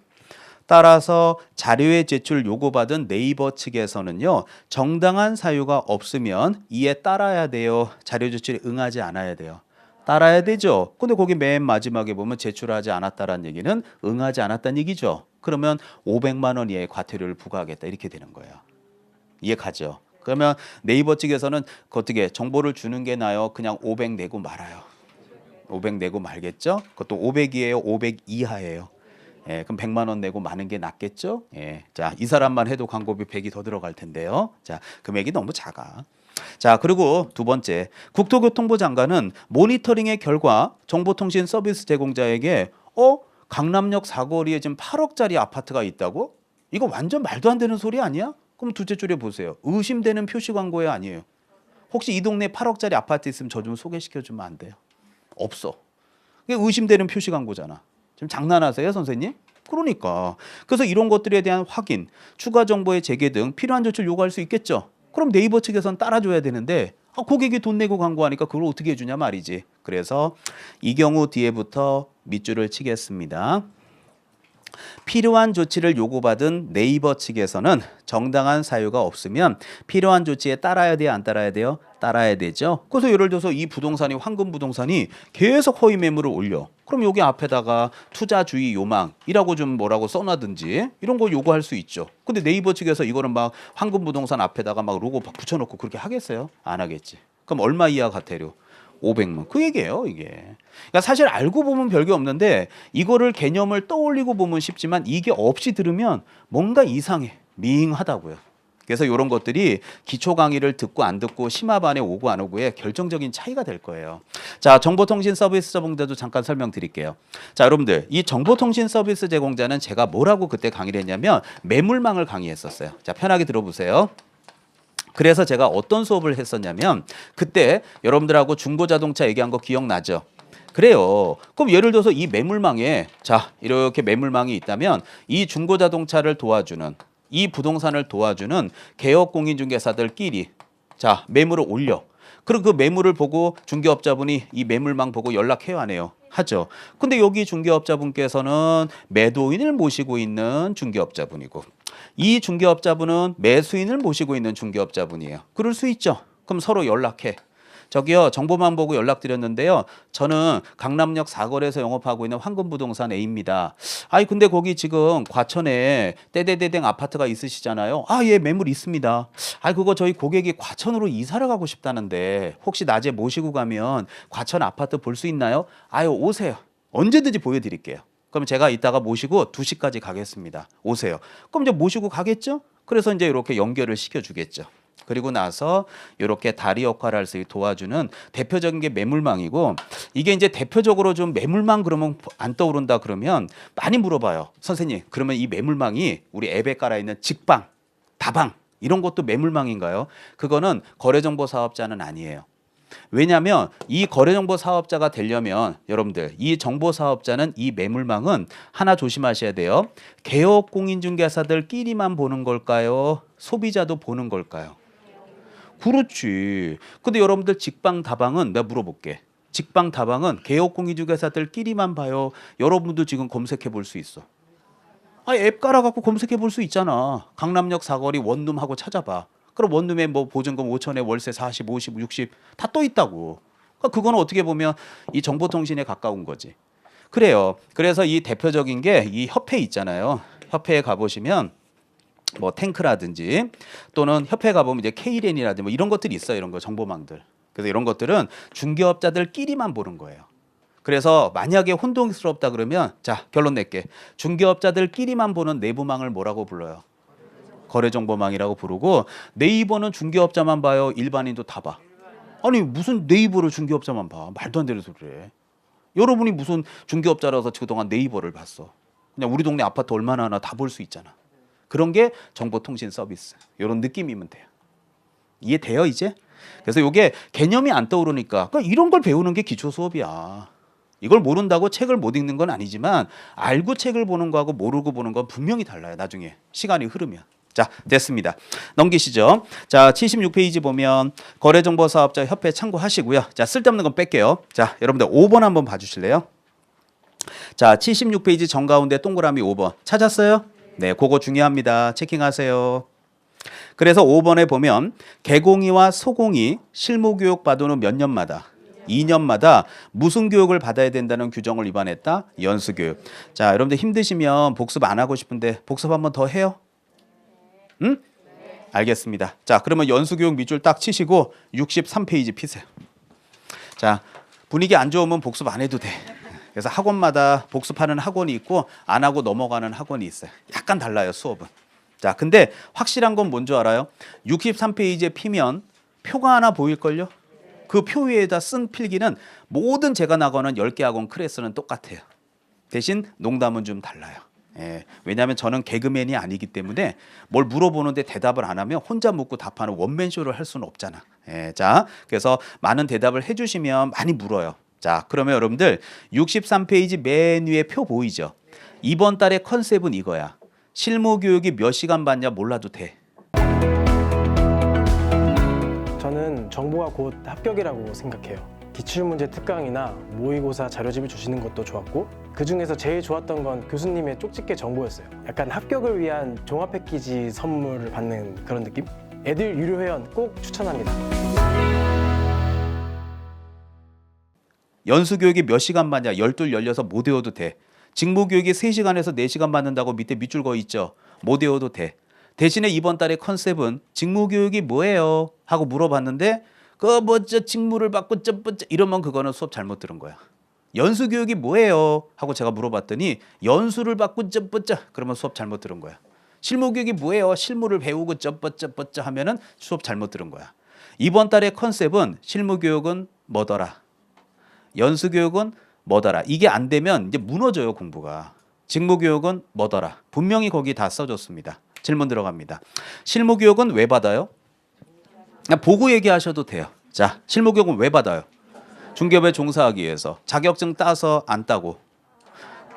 따라서 자료의 제출 요구받은 네이버 측에서는요. 정당한 사유가 없으면 이에 따라야 돼요. 자료 제출에 응하지 않아야 돼요. 따라야 되죠. 근데 거기 맨 마지막에 보면 제출하지 않았다라는 얘기는 응하지 않았다는 얘기죠. 그러면 500만 원 이하의 과태료를 부과하겠다 이렇게 되는 거예요. 이해 가죠? 그러면 네이버 측에서는 어떻게 정보를 주는 게 나요? 그냥 500 내고 말아요. 500 내고 말겠죠? 그것도 500이에요? 500 이하예요? 예, 그럼 100만 원 내고 마는 게 낫겠죠? 예. 자, 이 사람만 해도 광고비 100이 더 들어갈 텐데요. 자, 금액이 너무 작아. 자, 그리고 두 번째. 국토교통부 장관은 모니터링의 결과 정보통신 서비스 제공자에게 강남역 사거리에 지금 8억짜리 아파트가 있다고? 이거 완전 말도 안 되는 소리 아니야? 그럼 둘째 줄에 보세요. 의심되는 표시 광고에 아니에요. 혹시 이 동네에 8억짜리 아파트 있으면 저 좀 소개시켜 주면 안 돼요? 없어. 이게 의심되는 표시 광고잖아. 지금 장난하세요, 선생님? 그러니까. 그래서 이런 것들에 대한 확인, 추가 정보의 제게 등 필요한 조치를 요구할 수 있겠죠. 그럼 네이버 측에서는 따라줘야 되는데 고객이 돈 내고 광고하니까 그걸 어떻게 해주냐 말이지. 그래서 이 경우 뒤에부터 밑줄을 치겠습니다. 필요한 조치를 요구받은 네이버 측에서는 정당한 사유가 없으면 필요한 조치에 따라야 돼요? 안 따라야 돼요? 따라야 되죠. 그래서 예를 들어서 이 부동산이 황금 부동산이 계속 허위 매물을 올려. 그럼 여기 앞에다가 투자주의 요망이라고 좀 뭐라고 써놔든지 이런 거 요구할 수 있죠. 근데 네이버 측에서 이거는 막 황금 부동산 앞에다가 막 로고 붙여놓고 그렇게 하겠어요? 안 하겠지. 그럼 얼마 이하 과태료? 500만. 그 얘기예요, 이게. 그러니까 사실 알고 보면 별게 없는데 이거를 개념을 떠올리고 보면 쉽지만 이게 없이 들으면 뭔가 이상해. 밍하다고요. 그래서 이런 것들이 기초 강의를 듣고 안 듣고 심화반에 오고 안 오고의 결정적인 차이가 될 거예요. 자, 정보통신 서비스 제공자도 잠깐 설명드릴게요. 자, 여러분들 이 정보통신 서비스 제공자는 제가 뭐라고 그때 강의를 했냐면 매물망을 강의했었어요. 자, 편하게 들어보세요. 그래서 제가 어떤 수업을 했었냐면 그때 여러분들하고 중고자동차 얘기한 거 기억나죠? 그래요. 그럼 예를 들어서 이 매물망에 자 이렇게 매물망이 있다면 이 중고자동차를 도와주는 이 부동산을 도와주는 개업공인중개사들끼리 자 매물을 올려. 그리고 그 매물을 보고 중개업자분이 이 매물망 보고 연락해요 안 해요? 하죠. 근데 여기 중개업자분께서는 매도인을 모시고 있는 중개업자분이고 이 중개업자분은 매수인을 모시고 있는 중개업자분이에요. 그럴 수 있죠. 그럼 서로 연락해. 저기요 정보만 보고 연락드렸는데요. 저는 강남역 사거리에서 영업하고 있는 황금부동산 A입니다. 아니 근데 거기 지금 과천에 떼대대댕 아파트가 있으시잖아요. 아 예 매물 있습니다. 아 그거 저희 고객이 과천으로 이사를 가고 싶다는데 혹시 낮에 모시고 가면 과천 아파트 볼 수 있나요? 아유 오세요. 언제든지 보여드릴게요. 그럼 제가 이따가 모시고 2시까지 가겠습니다. 오세요. 그럼 이제 모시고 가겠죠? 그래서 이제 이렇게 연결을 시켜주겠죠. 그리고 나서 이렇게 다리 역할을 할 수 있게 도와주는 대표적인 게 매물망이고 이게 이제 대표적으로 좀 매물망 그러면 안 떠오른다 그러면 많이 물어봐요. 선생님 그러면 이 매물망이 우리 앱에 깔아있는 직방, 다방 이런 것도 매물망인가요? 그거는 거래정보 사업자는 아니에요. 왜냐하면 이 거래정보 사업자가 되려면 여러분들 이 정보 사업자는 이 매물망은 하나 조심하셔야 돼요. 개업공인중개사들끼리만 보는 걸까요? 소비자도 보는 걸까요? 그렇지. 근데 여러분들 직방 다방은 내가 물어볼게. 직방 다방은 개업공인중개사들끼리만 봐요. 여러분도 지금 검색해 볼 수 있어. 앱 깔아갖고 검색해 볼 수 있잖아. 강남역 사거리 원룸하고 찾아봐. 그럼 원룸에 뭐 보증금 5천에 월세 40, 50, 60 다 떠 있다고. 그러니까 그거는 어떻게 보면 이 정보통신에 가까운 거지. 그래요. 그래서 이 대표적인 게 이 협회 있잖아요. 협회에 가보시면 뭐 탱크라든지 또는 협회 가보면 이제 K랜이라든지 뭐 이런 것들이 있어요. 이런 거 정보망들. 그래서 이런 것들은 중개업자들끼리만 보는 거예요. 그래서 만약에 혼동스럽다 그러면 자 결론 낼게. 중개업자들끼리만 보는 내부망을 뭐라고 불러요? 거래정보망이라고 부르고 네이버는 중개업자만 봐요? 일반인도 다 봐? 아니 무슨 네이버를 중개업자만 봐. 말도 안 되는 소리를 해. 여러분이 무슨 중개업자라서 그동안 네이버를 봤어. 그냥 우리 동네 아파트 얼마나 하나 다 볼 수 있잖아. 그런 게 정보통신 서비스. 이런 느낌이면 돼요. 이해돼요 이제? 그래서 이게 개념이 안 떠오르니까 그러니까 이런 걸 배우는 게 기초 수업이야. 이걸 모른다고 책을 못 읽는 건 아니지만 알고 책을 보는 거하고 모르고 보는 건 분명히 달라요. 나중에 시간이 흐르면. 자, 됐습니다. 넘기시죠. 자, 76페이지 보면 거래정보사업자 협회 참고하시고요. 자, 쓸데없는 건 뺄게요. 자, 여러분들 5번 한번 봐주실래요? 자, 76페이지 정가운데 동그라미 5번 찾았어요? 네, 그거 중요합니다. 체킹하세요. 그래서 5번에 보면 개공이와 소공이 실무교육 받은 후 몇 년마다 2년마다 무슨 교육을 받아야 된다는 규정을 위반했다? 연수교육. 자, 여러분들 힘드시면 복습 안 하고 싶은데 복습 한번 더 해요? 응? 알겠습니다. 자, 그러면 연수교육 밑줄 딱 치시고 63페이지 피세요. 자, 분위기 안 좋으면 복습 안 해도 돼. 그래서 학원마다 복습하는 학원이 있고 안 하고 넘어가는 학원이 있어요. 약간 달라요, 수업은. 자, 근데 확실한 건 뭔지 알아요? 63페이지에 피면 표가 하나 보일걸요? 그 표 위에다 쓴 필기는 모든 제가 나가는 10개 학원 클래스는 똑같아요. 대신 농담은 좀 달라요. 예, 왜냐하면 저는 개그맨이 아니기 때문에 뭘 물어보는데 대답을 안 하면 혼자 묻고 답하는 원맨쇼를 할 수는 없잖아. 예, 자, 그래서 많은 대답을 해주시면 많이 물어요. 자, 그러면 여러분들 63페이지 맨 위에 표 보이죠? 이번 달의 컨셉은 이거야. 실무교육이 몇 시간 받냐 몰라도 돼. 저는 정보가 곧 합격이라고 생각해요. 기출문제 특강이나 모의고사 자료집을 주시는 것도 좋았고 그중에서 제일 좋았던 건 교수님의 쪽집게 정보였어요. 약간 합격을 위한 종합 패키지 선물을 받는 그런 느낌? 애들 유료 회원 꼭 추천합니다. 연수교육이 몇 시간 받냐? 12, 16 못 외워도 돼. 직무교육이 3시간에서 4시간 받는다고 밑에 밑줄 거 있죠? 못 외워도 돼. 대신에 이번 달의 컨셉은 직무교육이 뭐예요? 하고 물어봤는데 그 뭐저 직무를 받고 쩌뿌쩌 이러면 그거는 수업 잘못 들은 거야. 연수교육이 뭐예요? 하고 제가 물어봤더니 연수를 받고 쩌뿌쩌 그러면 수업 잘못 들은 거야. 실무교육이 뭐예요? 실무를 배우고 쩌뿌쩌 하면은 수업 잘못 들은 거야. 이번 달의 컨셉은 실무교육은 뭐더라? 연수교육은 뭐더라? 이게 안 되면 이제 무너져요, 공부가. 직무교육은 뭐더라? 분명히 거기 다 써줬습니다. 질문 들어갑니다. 실무교육은 왜 받아요? 그냥 보고 얘기하셔도 돼요. 자, 실무교육은 왜 받아요? 중개업에 종사하기 위해서. 자격증 따서 안 따고.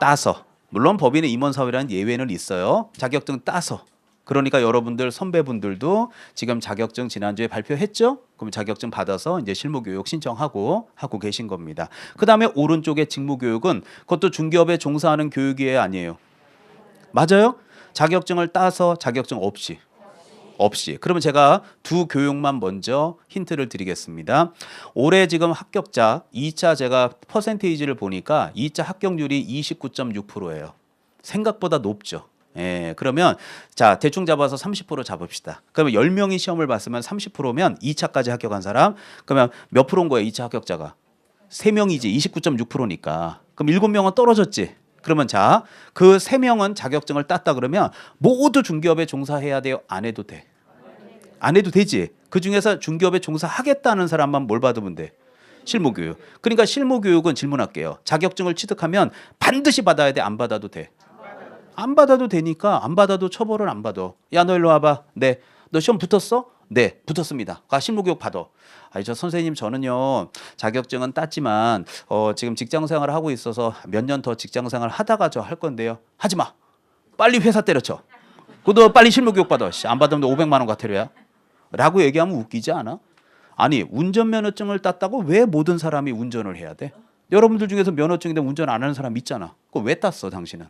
따서. 물론 법인의 임원사회라는 예외는 있어요. 자격증 따서. 그러니까 여러분들 선배분들도 지금 자격증 지난주에 발표했죠? 그럼 자격증 받아서 이제 실무교육 신청하고 하고 계신 겁니다. 그 다음에 오른쪽에 직무교육은 그것도 중개업에 종사하는 교육이에요, 아니에요? 맞아요? 자격증을 따서 자격증 없이. 그러면 제가 두 교육만 먼저 힌트를 드리겠습니다. 올해 지금 합격자 2차 제가 퍼센테이지를 보니까 2차 합격률이 29.6%예요. 생각보다 높죠. 예, 그러면 자 대충 잡아서 30% 잡읍시다. 그러면 10명이 시험을 봤으면 30%면 2차까지 합격한 사람 그러면 몇 프로인 거예요? 2차 합격자가 3명이지 29.6%니까 그럼 7명은 떨어졌지. 그러면 자 그 3명은 자격증을 땄다 그러면 모두 중개업에 종사해야 돼요? 안 해도 돼? 안 해도 되지. 그중에서 중개업에 종사하겠다는 사람만 뭘 받으면 돼? 실무교육. 그러니까 실무교육은 질문할게요. 자격증을 취득하면 반드시 받아야 돼? 안 받아도 돼? 안 받아도 되니까 안 받아도 처벌을 안 받아. 야, 너 일로 와봐. 네. 너 시험 붙었어? 네, 붙었습니다. 가 실무교육 받아. 아니 저 선생님 저는요 자격증은 땄지만 지금 직장생활을 하고 있어서 몇 년 더 직장생활 하다가 저 할 건데요. 하지 마. 빨리 회사 때려쳐. 그너 빨리 실무교육 받아. 안 받으면 500만 원 과태료야. 라고 얘기하면 웃기지 않아? 아니 운전면허증을 땄다고 왜 모든 사람이 운전을 해야 돼? 여러분들 중에서 면허증인데 운전 안 하는 사람 있잖아. 그거 왜 땄어 당신은?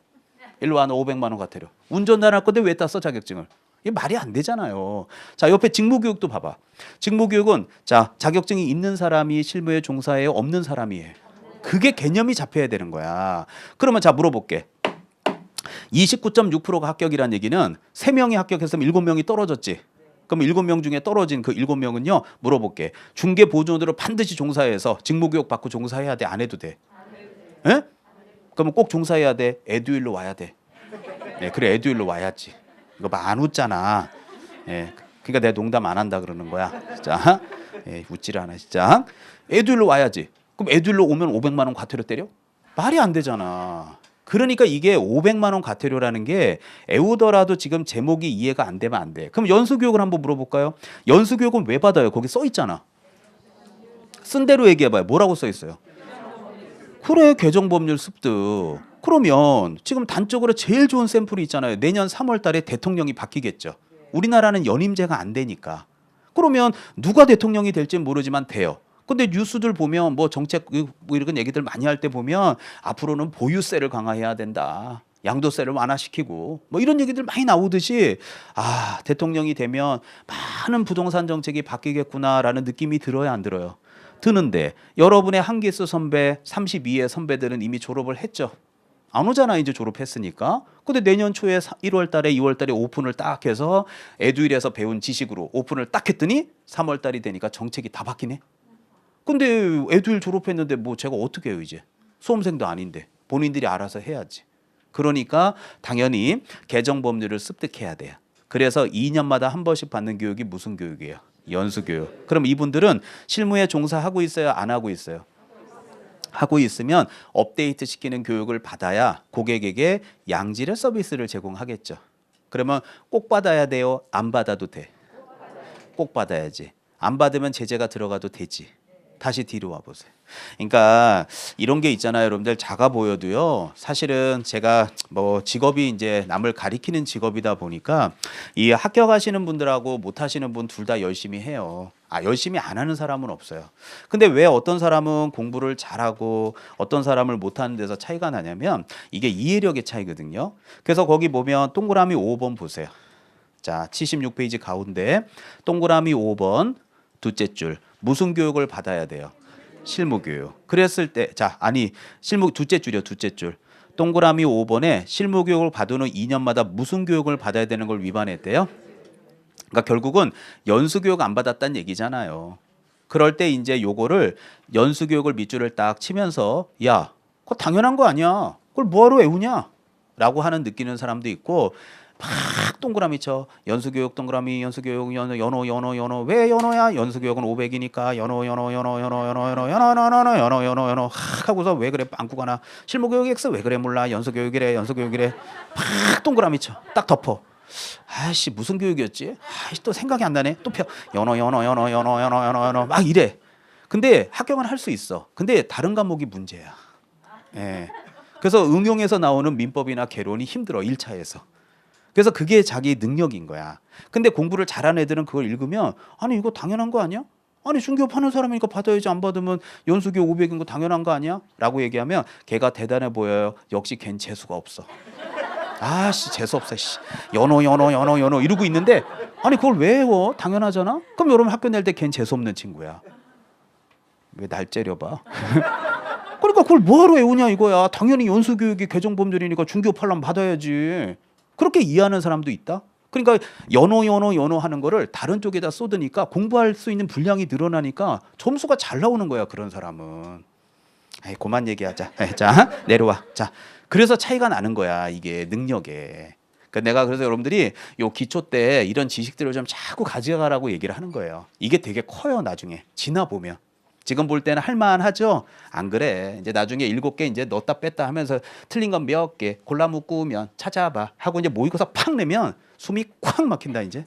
일로 와 너 500만 원 과태료. 운전도 안 할 건데 왜 땄어 자격증을? 이게 말이 안 되잖아요. 자 옆에 직무교육도 봐봐. 직무교육은 자 자격증이 있는 사람이 실무에 종사해요? 없는 사람이에요? 그게 개념이 잡혀야 되는 거야. 그러면 자 물어볼게. 29.6%가 합격이란 얘기는 3명이 합격했으면 7명이 떨어졌지. 그럼 7명 중에 떨어진 그 7명은요 물어볼게. 중개보조원으로 반드시 종사해서 직무교육 받고 종사해야 돼? 안 해도 돼? 에? 그러면 꼭 종사해야 돼? 에듀일로 와야 돼. 네, 그래 에듀일로 와야지. 이거 봐 안 웃잖아. 예, 그러니까 내가 농담 안 한다 그러는 거야. 자, 웃질 않아 진짜. 에듀윌로 와야지. 그럼 에듀윌로 오면 500만 원 과태료 때려? 말이 안 되잖아. 그러니까 이게 500만 원 과태료라는 게 애우더라도 지금 제목이 이해가 안 되면 안 돼. 그럼 연수교육을 한번 물어볼까요? 연수교육은 왜 받아요? 거기 써 있잖아. 쓴 대로 얘기해봐요. 뭐라고 써 있어요? 그래, 개정법률 습득. 그러면 지금 단적으로 제일 좋은 샘플이 있잖아요. 내년 3월 달에 대통령이 바뀌겠죠. 우리나라는 연임제가 안 되니까. 그러면 누가 대통령이 될지 모르지만 돼요. 근데 뉴스들 보면 뭐 정책 뭐 이런 얘기들 많이 할 때 보면 앞으로는 보유세를 강화해야 된다. 양도세를 완화시키고 뭐 이런 얘기들 많이 나오듯이 아, 대통령이 되면 많은 부동산 정책이 바뀌겠구나라는 느낌이 들어야 안 들어요? 드는데 여러분의 한기수 선배 32의 선배들은 이미 졸업을 했죠. 안 오잖아 이제 졸업했으니까. 근데 내년 초에 1월 달에 2월 달에 오픈을 딱 해서 에듀윌에서 배운 지식으로 오픈을 딱 했더니 3월 달이 되니까 정책이 다 바뀌네. 근데 에듀윌 졸업했는데 뭐 제가 어떻게 해요 이제. 수험생도 아닌데 본인들이 알아서 해야지. 그러니까 당연히 개정법률을 습득해야 돼요. 그래서 2년마다 한 번씩 받는 교육이 무슨 교육이에요? 연수교육. 그럼 이분들은 실무에 종사하고 있어요? 안 하고 있어요? 하고 있으면 업데이트 시키는 교육을 받아야 고객에게 양질의 서비스를 제공하겠죠. 그러면 꼭 받아야 돼요? 안 받아도 돼? 꼭 받아야지. 안 받으면 제재가 들어가도 되지. 다시 뒤로 와보세요. 그러니까 이런 게 있잖아요, 여러분들. 작아 보여도요. 사실은 제가 뭐 직업이 이제 남을 가리키는 직업이다 보니까 이 합격하시는 분들하고 못하시는 분 둘 다 열심히 해요. 아, 열심히 안 하는 사람은 없어요. 근데 왜 어떤 사람은 공부를 잘하고 어떤 사람을 못하는 데서 차이가 나냐면 이게 이해력의 차이거든요. 그래서 거기 보면 동그라미 5번 보세요. 자, 76페이지 가운데 동그라미 5번 둘째 줄. 무슨 교육을 받아야 돼요? 실무교육. 그랬을 때, 자, 아니, 실무 둘째 줄이요, 둘째 줄. 동그라미 5번에 실무교육을 받은 후 2년마다 무슨 교육을 받아야 되는 걸 위반했대요? 그러니까 결국은 연수교육 안 받았다는 얘기잖아요. 그럴 때 이제 요거를 연수교육을 밑줄을 딱 치면서 야, 그거 당연한 거 아니야. 그걸 뭐하러 외우냐? 라고 하는 느끼는 사람도 있고 막 동그라미 쳐. 연수교육 동그라미 연수교육 연어 왜 연어야? 연수교육은 500이니까 연어 하고서 왜 그래 빵꾸가 나. 실무교육 X 왜 그래 몰라. 연수교육이래 막 동그라미 쳐. 딱 덮어. 아이씨 무슨 교육이었지? 아이씨 또 생각이 안 나네. 또 펴. 연어 막 이래. 근데 합격은 할 수 있어. 근데 다른 과목이 문제야. 예. 그래서 응용해서 나오는 민법이나 개론이 힘들어 1차에서. 그래서 그게 자기 능력인 거야. 근데 공부를 잘하는 애들은 그걸 읽으면 아니 이거 당연한 거 아니야? 아니 중개업 하는 사람이니까 받아야지 안 받으면 연수교육 500인 거 당연한 거 아니야? 라고 얘기하면 걔가 대단해 보여요. 역시 걘 재수가 없어. 아씨 재수 없어. 씨. 연어 이러고 있는데 아니 그걸 왜 외워? 당연하잖아? 그럼 여러분 학교 낼 때 걘 재수 없는 친구야. 왜 날 째려봐? 그러니까 그걸 뭐하러 외우냐 이거야. 당연히 연수교육이 개정법률이니까 중개업 하려면 받아야지. 그렇게 이해하는 사람도 있다. 그러니까 연어 하는 거를 다른 쪽에다 쏟으니까 공부할 수 있는 분량이 늘어나니까 점수가 잘 나오는 거야. 그런 사람은. 에이, 그만 얘기하자. 에이, 자 내려와. 자 그래서 차이가 나는 거야. 이게 능력에. 그러니까 내가 그래서 여러분들이 요 기초 때 이런 지식들을 좀 자꾸 가져가라고 얘기를 하는 거예요. 이게 되게 커요. 나중에 지나 보면. 지금 볼 때는 할만하죠? 안 그래. 이제 나중에 7개 이제 넣었다 뺐다 하면서 틀린 건 몇 개 골라 묶으면 찾아봐 하고 이제 모의고사 팍 내면 숨이 콱 막힌다 이제.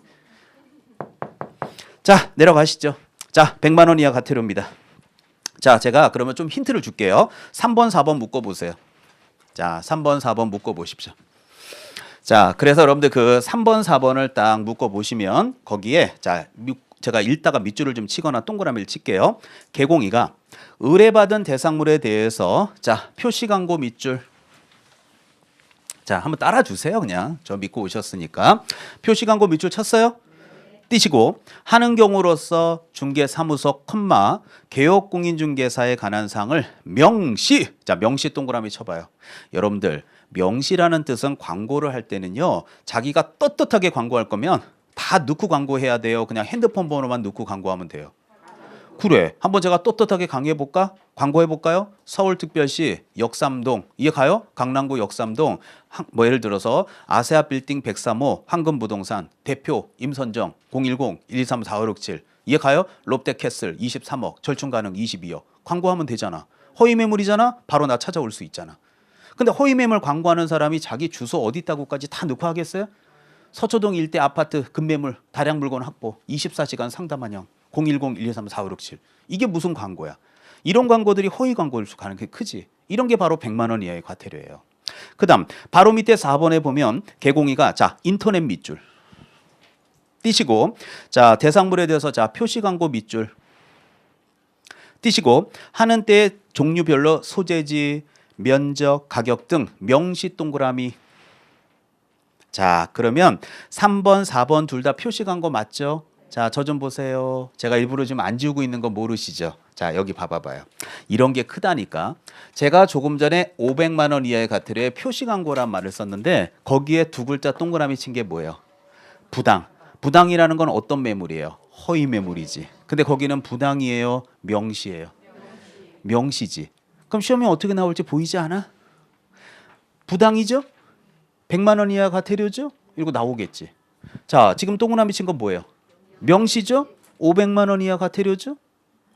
자 내려가시죠. 자 100만 원 이하 과태료입니다. 자 제가 그러면 좀 힌트를 줄게요. 3번 4번 묶어보세요. 자 3번 4번 묶어보십시오. 자 그래서 여러분들 그 3번 4번을 딱 묶어보시면 거기에 자 제가 읽다가 밑줄을 좀 치거나 동그라미를 칠게요. 개공이가 의뢰받은 대상물에 대해서 자 표시 광고 밑줄 자 한번 따라주세요. 그냥 저 믿고 오셨으니까 표시 광고 밑줄 쳤어요? 띄시고 하는 경우로서 중개사무소 개업공인중개사에 관한 사항을 명시 자 명시 동그라미 쳐봐요. 여러분들 명시라는 뜻은 광고를 할 때는요 자기가 떳떳하게 광고할 거면 다 넣고 광고해야 돼요. 그냥 핸드폰 번호만 넣고 광고하면 돼요. 그래. 한번 제가 떳떳하게 강의해 볼까? 광고해 볼까요? 서울특별시 역삼동 이해 가요? 강남구 역삼동 뭐 예를 들어서 아세아 빌딩 103호 황금부동산 대표 임선정 010-123-4567 이해 가요? 롯데캐슬 23억 절충 가능 22억 광고하면 되잖아. 허위 매물이잖아. 바로 나 찾아올 수 있잖아. 근데 허위 매물 광고하는 사람이 자기 주소 어디 있다고까지 다 넣고 하겠어요? 서초동 일대 아파트 급매물 다량 물건 확보 24시간 상담한형 010-123-4567 이게 무슨 광고야? 이런 광고들이 허위 광고일 수 가능성이 크지. 이런 게 바로 100만 원 이하의 과태료예요. 그다음 바로 밑에 4번에 보면 개공이가 자 인터넷 밑줄 띄시고 자 대상물에 대해서 자 표시 광고 밑줄 띄시고 하는 때 종류별로 소재지, 면적, 가격 등 명시 동그라미. 자 그러면 3번, 4번 둘 다 표시 광고 맞죠? 자, 저 좀 보세요. 제가 일부러 지금 안 지우고 있는 거 모르시죠? 자, 여기 봐봐요. 이런 게 크다니까. 제가 조금 전에 500만 원 이하의 과태료에 표시 광고란 말을 썼는데 거기에 두 글자 동그라미 친 게 뭐예요? 부당. 부당이라는 건 어떤 매물이에요? 허위 매물이지. 근데 거기는 부당이에요? 명시예요? 명시지. 그럼 시험에 어떻게 나올지 보이지 않아? 부당이죠? 100만 원 이하 과태료죠? 이러고 나오겠지. 자, 지금 동그라미 친 건 뭐예요? 명시죠? 500만 원 이하 과태료죠?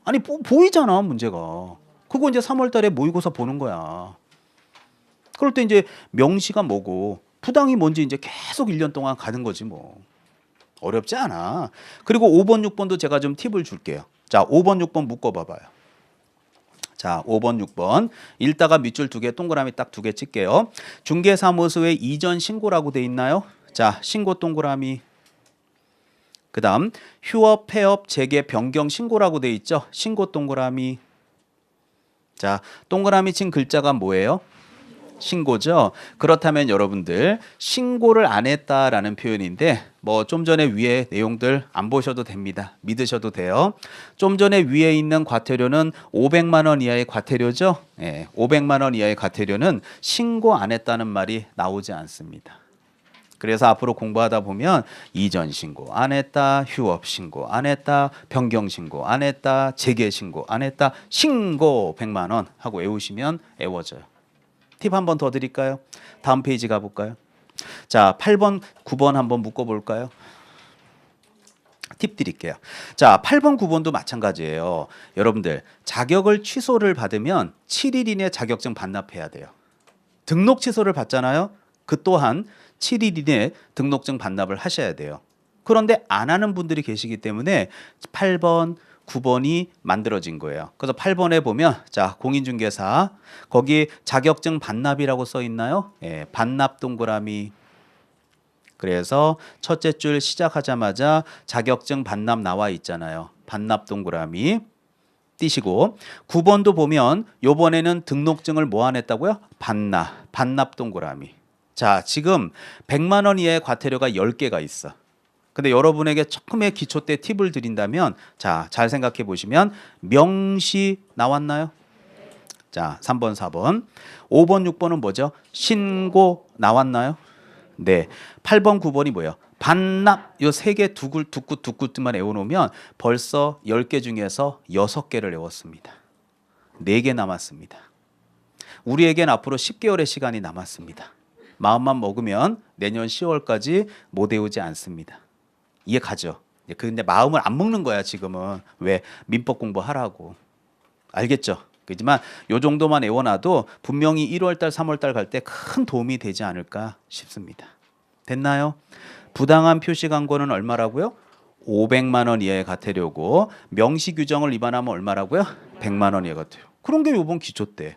아니 보이잖아 문제가. 그거 이제 3월 달에 모의고사 보는 거야. 그럴 때 이제 명시가 뭐고 부당이 뭔지 이제 계속 1년 동안 가는 거지 뭐. 어렵지 않아. 그리고 5번, 6번도 제가 좀 팁을 줄게요. 자, 5번, 6번 묶어봐봐요. 자, 5번, 6번 읽다가 밑줄 2개 동그라미 딱 2개 칠게요. 중개사무소에 이전 신고라고 돼 있나요? 자, 신고 동그라미. 그 다음 휴업, 폐업, 재개, 변경 신고라고 돼 있죠. 신고 동그라미. 자, 동그라미 친 글자가 뭐예요? 신고죠. 그렇다면 여러분들 신고를 안 했다라는 표현인데 뭐 좀 전에 위에 내용들 안 보셔도 됩니다. 믿으셔도 돼요. 좀 전에 위에 있는 과태료는 500만 원 이하의 과태료죠. 500만 원 이하의 과태료는 신고 안 했다는 말이 나오지 않습니다. 그래서 앞으로 공부하다 보면 이전 신고 안 했다, 휴업 신고 안 했다, 변경 신고 안 했다, 재개 신고 안 했다, 신고 100만 원 하고 외우시면 애워져요. 팁 한 번 더 드릴까요? 다음 페이지 가볼까요? 자, 8번, 9번 한번 묶어볼까요? 팁 드릴게요. 자, 8번, 9번도 마찬가지예요. 여러분들 자격을 취소를 받으면 7일 이내 자격증 반납해야 돼요. 등록 취소를 받잖아요. 그 또한 7일 이내 등록증 반납을 하셔야 돼요. 그런데 안 하는 분들이 계시기 때문에 8번, 9번이 만들어진 거예요. 그래서 8번에 보면 자, 공인중개사 거기 자격증 반납이라고 써 있나요? 예, 반납 동그라미. 그래서 첫째 줄 시작하자마자 자격증 반납 나와 있잖아요. 반납 동그라미 띄시고 9번도 보면 요번에는 등록증을 뭐 안 했다고요? 반납 동그라미. 자, 지금 100만 원 이하의 과태료가 10개가 있어. 근데 여러분에게 처음에 기초 때 팁을 드린다면 자, 잘 생각해 보시면 명시 나왔나요? 자, 3번, 4번. 5번, 6번은 뭐죠? 신고 나왔나요? 네. 8번, 9번이 뭐예요? 반납. 요 세 개 두 굿만 외워놓으면 벌써 10개 중에서 6개를 외웠습니다. 4개 남았습니다. 우리에겐 앞으로 10개월의 시간이 남았습니다. 마음만 먹으면 내년 10월까지 못 외우지 않습니다. 이해 가죠? 근데 마음을 안 먹는 거야 지금은. 왜? 민법 공부하라고. 알겠죠? 그렇지만 요 정도만 외워놔도 분명히 1월달, 3월달 갈 때 큰 도움이 되지 않을까 싶습니다. 됐나요? 부당한 표시 광고는 얼마라고요? 500만 원 이하의 과태료고 명시 규정을 위반하면 얼마라고요? 100만 원 이하의 과태료. 그런 게 요번 기초 때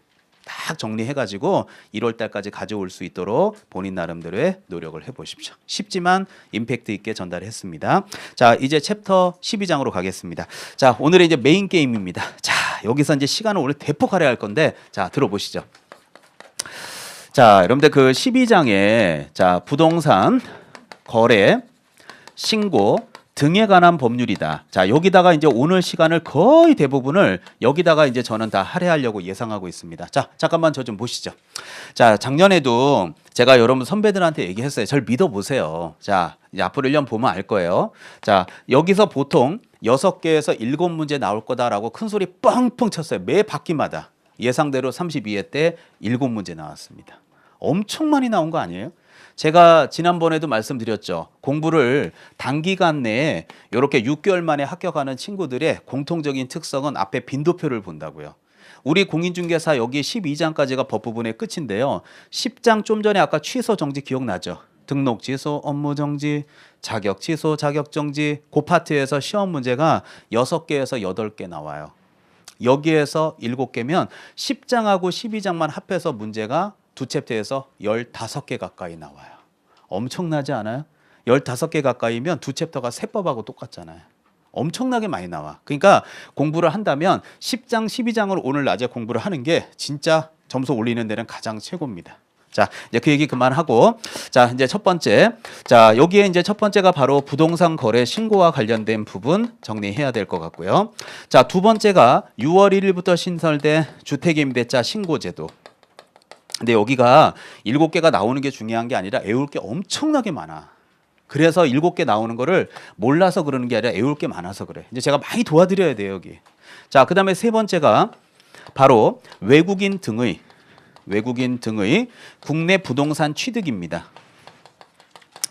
딱 정리해가지고 1월달까지 가져올 수 있도록 본인 나름대로의 노력을 해보십시오. 쉽지만 임팩트 있게 전달했습니다. 자, 이제 챕터 12장으로 가겠습니다. 자, 오늘의 이제 메인 게임입니다. 자, 여기서 이제 시간을 오늘 대폭 할애할 건데 자, 들어보시죠. 자, 여러분들 그 12장에 자, 부동산 거래 신고 등에 관한 법률이다. 자, 여기다가 이제 오늘 시간을 거의 대부분을 여기다가 이제 저는 다 할애하려고 예상하고 있습니다. 자, 잠깐만 저 좀 보시죠. 자, 작년에도 제가 여러분 선배들한테 얘기했어요. 저를 믿어보세요. 자, 이제 앞으로 1년 보면 알 거예요. 자, 여기서 보통 6개에서 7문제 나올 거다라고 큰 소리 뻥뻥 쳤어요. 매 학기마다. 예상대로 32회 때 7문제 나왔습니다. 엄청 많이 나온 거 아니에요? 제가 지난번에도 말씀드렸죠. 공부를 단기간 내에 이렇게 6개월 만에 합격하는 친구들의 공통적인 특성은 앞에 빈도표를 본다고요. 우리 공인중개사 여기 12장까지가 법부분의 끝인데요. 10장 좀 전에 아까 취소 정지 기억나죠? 등록 취소, 업무 정지, 자격 취소, 자격 정지. 그 파트에서 시험 문제가 6개에서 8개 나와요. 여기에서 7개면 10장하고 12장만 합해서 문제가 두 챕터에서 15개 가까이 나와요. 엄청나지 않아요? 15개 가까이면 두 챕터가 세법하고 똑같잖아요. 엄청나게 많이 나와. 그러니까 공부를 한다면 10장, 12장을 오늘 낮에 공부를 하는 게 진짜 점수 올리는 데는 가장 최고입니다. 자, 이제 그 얘기 그만하고, 자, 이제 첫 번째. 자, 여기에 이제 첫 번째가 바로 부동산 거래 신고와 관련된 부분 정리해야 될 것 같고요. 자, 두 번째가 6월 1일부터 신설된 주택임대차 신고제도. 근데 여기가 7개가 나오는 게 중요한 게 아니라 외울 게 엄청나게 많아. 그래서 7개 나오는 거를 몰라서 그러는 게 아니라 외울 게 많아서 그래. 이제 제가 많이 도와드려야 돼요, 여기. 자, 그다음에 세 번째가 바로 외국인 등의 국내 부동산 취득입니다.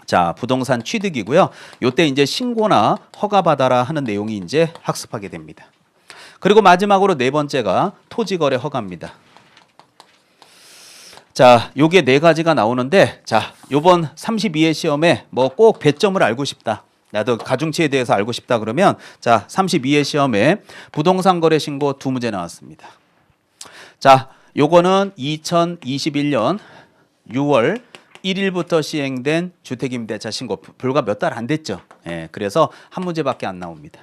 자, 부동산 취득이고요. 요때 이제 신고나 허가 받아라 하는 내용이 이제 학습하게 됩니다. 그리고 마지막으로 네 번째가 토지 거래 허가입니다. 자, 요게 네 가지가 나오는데, 자, 요번 32회 시험에 뭐 꼭 배점을 알고 싶다. 나도 가중치에 대해서 알고 싶다 그러면, 자, 32회 시험에 부동산 거래 신고 2문제 나왔습니다. 자, 요거는 2021년 6월 1일부터 시행된 주택임대차 신고 불과 몇 달 안 됐죠. 예, 그래서 한 문제밖에 안 나옵니다.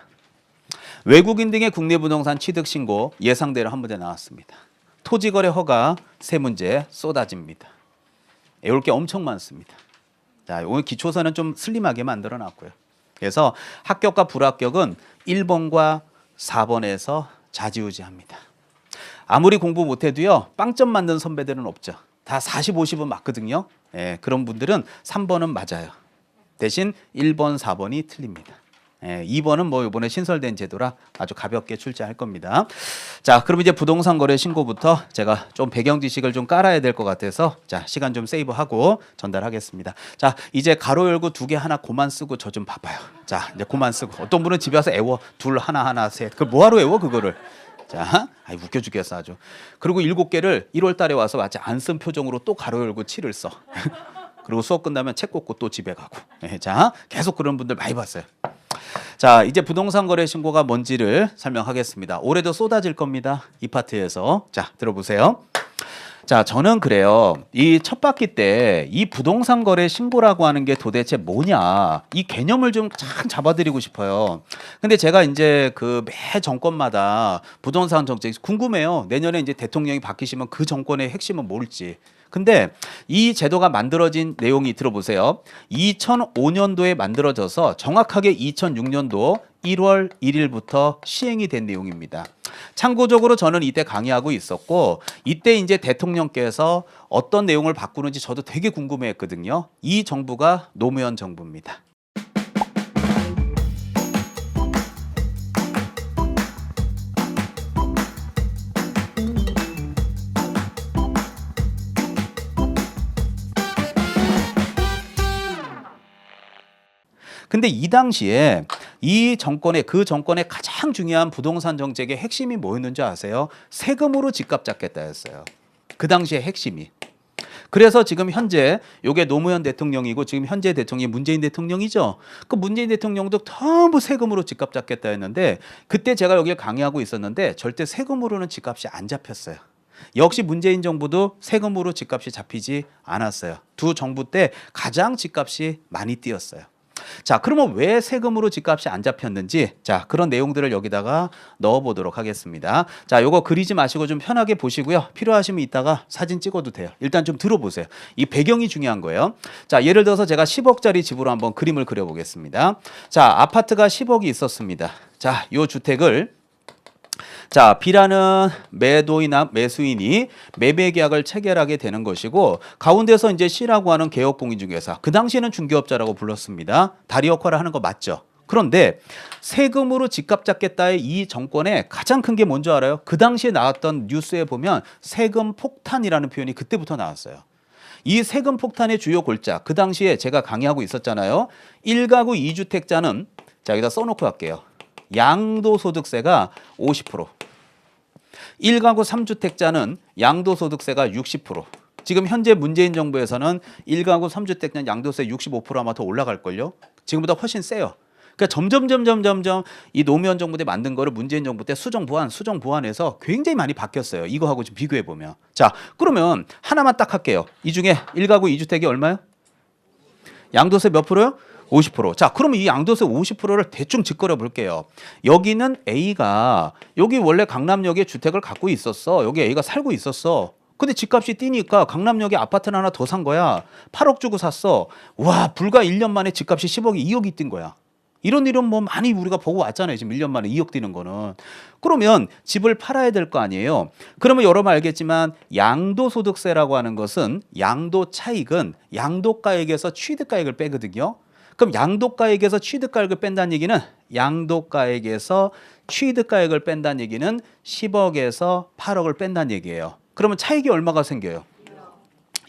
외국인 등의 국내 부동산 취득 신고 예상대로 한 문제 나왔습니다. 토지거래 허가 3문제 쏟아집니다. 외울 게 엄청 많습니다. 자, 오늘 기초서는 좀 슬림하게 만들어 놨고요. 그래서 합격과 불합격은 1번과 4번에서 좌지우지합니다. 아무리 공부 못해도요, 빵점 만든 선배들은 없죠. 다 40, 50은 맞거든요. 예, 그런 분들은 3번은 맞아요. 대신 1번, 4번이 틀립니다. 예, 2번은 뭐 이번에 신설된 제도라 아주 가볍게 출제할 겁니다. 자, 그럼 이제 부동산 거래 신고부터 제가 좀 배경 지식을 좀 깔아야 될 것 같아서, 자, 시간 좀 세이브하고 전달하겠습니다. 자, 이제 가로 열고 2개 하나 고만 쓰고 저 좀 봐봐요. 자, 이제 고만 쓰고. 어떤 분은 집에 와서 애워. 둘, 하나, 셋. 그걸 뭐하러 애워 그거를. 자, 아이 웃겨 죽겠어 아주. 그리고 7개를 1월 달에 와서 마치 안 쓴 표정으로 또 가로 열고 7을 써. 그리고 수업 끝나면 책 꽂고 또 집에 가고. 네, 자, 계속 그런 분들 많이 봤어요. 자, 이제 부동산 거래 신고가 뭔지를 설명하겠습니다. 올해도 쏟아질 겁니다. 이 파트에서. 자, 들어보세요. 자, 저는 그래요. 이 첫 바퀴 때 이 부동산 거래 신고라고 하는 게 도대체 뭐냐, 이 개념을 좀 참 잡아드리고 싶어요. 근데 제가 이제 그 매 정권마다 부동산 정책이 궁금해요. 내년에 이제 대통령이 바뀌시면 그 정권의 핵심은 뭘지. 근데 이 제도가 만들어진 내용이 들어보세요. 2005년도에 만들어져서 정확하게 2006년도 1월 1일부터 시행이 된 내용입니다. 참고적으로 저는 이때 강의하고 있었고, 이때 이제 대통령께서 어떤 내용을 바꾸는지 저도 되게 궁금해했거든요. 이 정부가 노무현 정부입니다. 근데 이 당시에 이 정권의 그 정권의 가장 중요한 부동산 정책의 핵심이 뭐였는지 아세요? 세금으로 집값 잡겠다였어요. 그 당시의 핵심이. 그래서 지금 현재 요게 노무현 대통령이고 지금 현재 대통령이 문재인 대통령이죠. 그 문재인 대통령도 전부 세금으로 집값 잡겠다 했는데, 그때 제가 여기를 강의하고 있었는데 절대 세금으로는 집값이 안 잡혔어요. 역시 문재인 정부도 세금으로 집값이 잡히지 않았어요. 두 정부 때 가장 집값이 많이 뛰었어요. 자, 그러면 왜 세금으로 집값이 안 잡혔는지, 자, 그런 내용들을 여기다가 넣어보도록 하겠습니다. 자, 요거 그리지 마시고 좀 편하게 보시고요. 필요하시면 이따가 사진 찍어도 돼요. 일단 좀 들어보세요. 이 배경이 중요한 거예요. 자, 예를 들어서 제가 10억짜리 집으로 한번 그림을 그려보겠습니다. 자, 아파트가 10억이 있었습니다. 자, 요 주택을, 자, B라는 매도인이나 매수인이 매매 계약을 체결하게 되는 것이고, 가운데서 이제 C라고 하는 개업공인중개사, 그 당시에는 중개업자라고 불렀습니다. 다리 역할을 하는 거 맞죠? 그런데 세금으로 집값 잡겠다의 이 정권의 가장 큰 게 뭔지 알아요? 그 당시에 나왔던 뉴스에 보면 세금 폭탄이라는 표현이 그때부터 나왔어요. 이 세금 폭탄의 주요 골자, 그 당시에 제가 강의하고 있었잖아요. 1가구 2주택자는 자, 여기다 써놓고 갈게요. 양도소득세가 50%, 1가구 3주택자는 양도소득세가 60%. 지금 현재 문재인 정부에서는 1가구 3주택자는 양도세 65% 아마 더 올라갈걸요. 지금보다 훨씬 세요. 그러니까 점점 이 노무현 정부 때 만든 거를 문재인 정부 때 수정 보완해서 굉장히 많이 바뀌었어요. 이거하고 좀 비교해 보면. 자, 그러면 하나만 딱 할게요. 이 중에 1가구 2주택이 얼마요? 양도세 몇 프로요? 50%. 자, 그러면 이 양도세 50%를 대충 짓거려 볼게요. 여기는 A가 여기 원래 강남역에 주택을 갖고 있었어. 여기 A가 살고 있었어. 근데 집값이 뛰니까 강남역에 아파트를 하나 더 산 거야. 8억 주고 샀어. 와, 불과 1년 만에 집값이 10억이 2억이 뛴 거야. 이런 일은 뭐 많이 우리가 보고 왔잖아요. 지금 1년 만에 2억 뛰는 거는. 그러면 집을 팔아야 될 거 아니에요. 그러면 여러분 알겠지만 양도소득세라고 하는 것은 양도 차익은 양도가액에서 취득가액을 빼거든요. 그럼 양도가액에서 취득가액을 뺀다는 얘기는 양도가액에서 취득가액을 뺀다는 얘기는 10억에서 8억을 뺀다는 얘기예요. 그러면 차익이 얼마가 생겨요?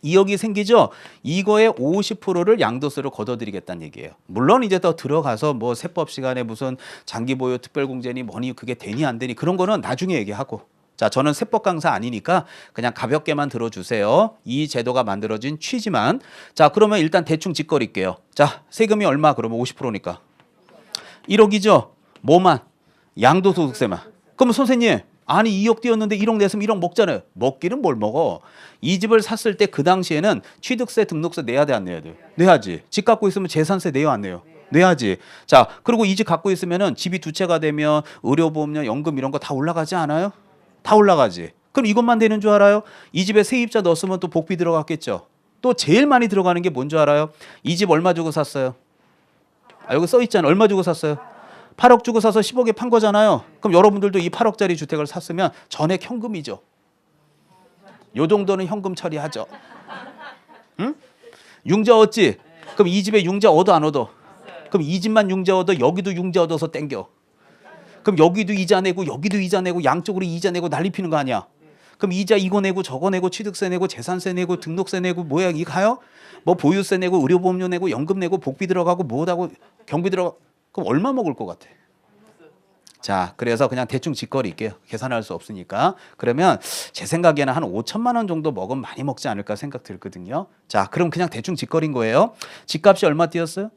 2억이 생기죠. 이거의 50%를 양도세로 걷어들이겠다는 얘기예요. 물론 이제 더 들어가서 뭐 세법 시간에 무슨 장기 보유 특별공제니 뭐니 그게 되니 안 되니 그런 거는 나중에 얘기하고. 자, 저는 세법 강사 아니니까 그냥 가볍게만 들어주세요. 이 제도가 만들어진 취지만. 자, 그러면 일단 대충 짓거릴게요. 자, 세금이 얼마? 그러면 50%니까 1억이죠. 뭐만? 양도소득세만. 그러면 선생님, 아니 2억 띄었는데 1억 냈으면 1억 먹잖아요. 먹기는 뭘 먹어. 이 집을 샀을 때 그 당시에는 취득세, 등록세 내야 돼, 안 내야 돼? 내야지. 집 갖고 있으면 재산세 내요, 안 내요? 내야지. 자, 그리고 이 집 갖고 있으면은 집이 두 채가 되면 의료보험료, 연금 이런 거 다 올라가지 않아요? 다 올라가지. 그럼 이것만 되는 줄 알아요? 이 집에 세입자 넣었으면 또 복비 들어갔겠죠. 또 제일 많이 들어가는 게 뭔 줄 알아요? 이 집 얼마 주고 샀어요? 아, 여기 써 있잖아요. 얼마 주고 샀어요? 8억 주고 사서 10억에 판 거잖아요. 그럼 여러분들도 이 8억짜리 주택을 샀으면 전액 현금이죠. 요 정도는 현금 처리하죠. 응? 융자 얻지? 그럼 이 집에 융자 얻어 안 얻어? 그럼 이 집만 융자 얻어, 여기도 융자 얻어서 땡겨. 그럼 여기도 이자 내고 여기도 이자 내고 양쪽으로 이자 내고 난리 피는 거 아니야? 그럼 이자 이거 내고 저거 내고 취득세 내고 재산세 내고 등록세 내고 뭐야 이 가요? 뭐 보유세 내고 의료보험료 내고 연금 내고 복비 들어가고 뭐하고 경비 들어가고 그럼 얼마 먹을 것 같아? 자, 그래서 그냥 대충 짓거릴게요. 계산할 수 없으니까. 그러면 제 생각에는 한 5천만 원 정도 먹으면 많이 먹지 않을까 생각 들거든요. 자, 그럼 그냥 대충 짓거린 거예요. 집값이 얼마 뛰었어요?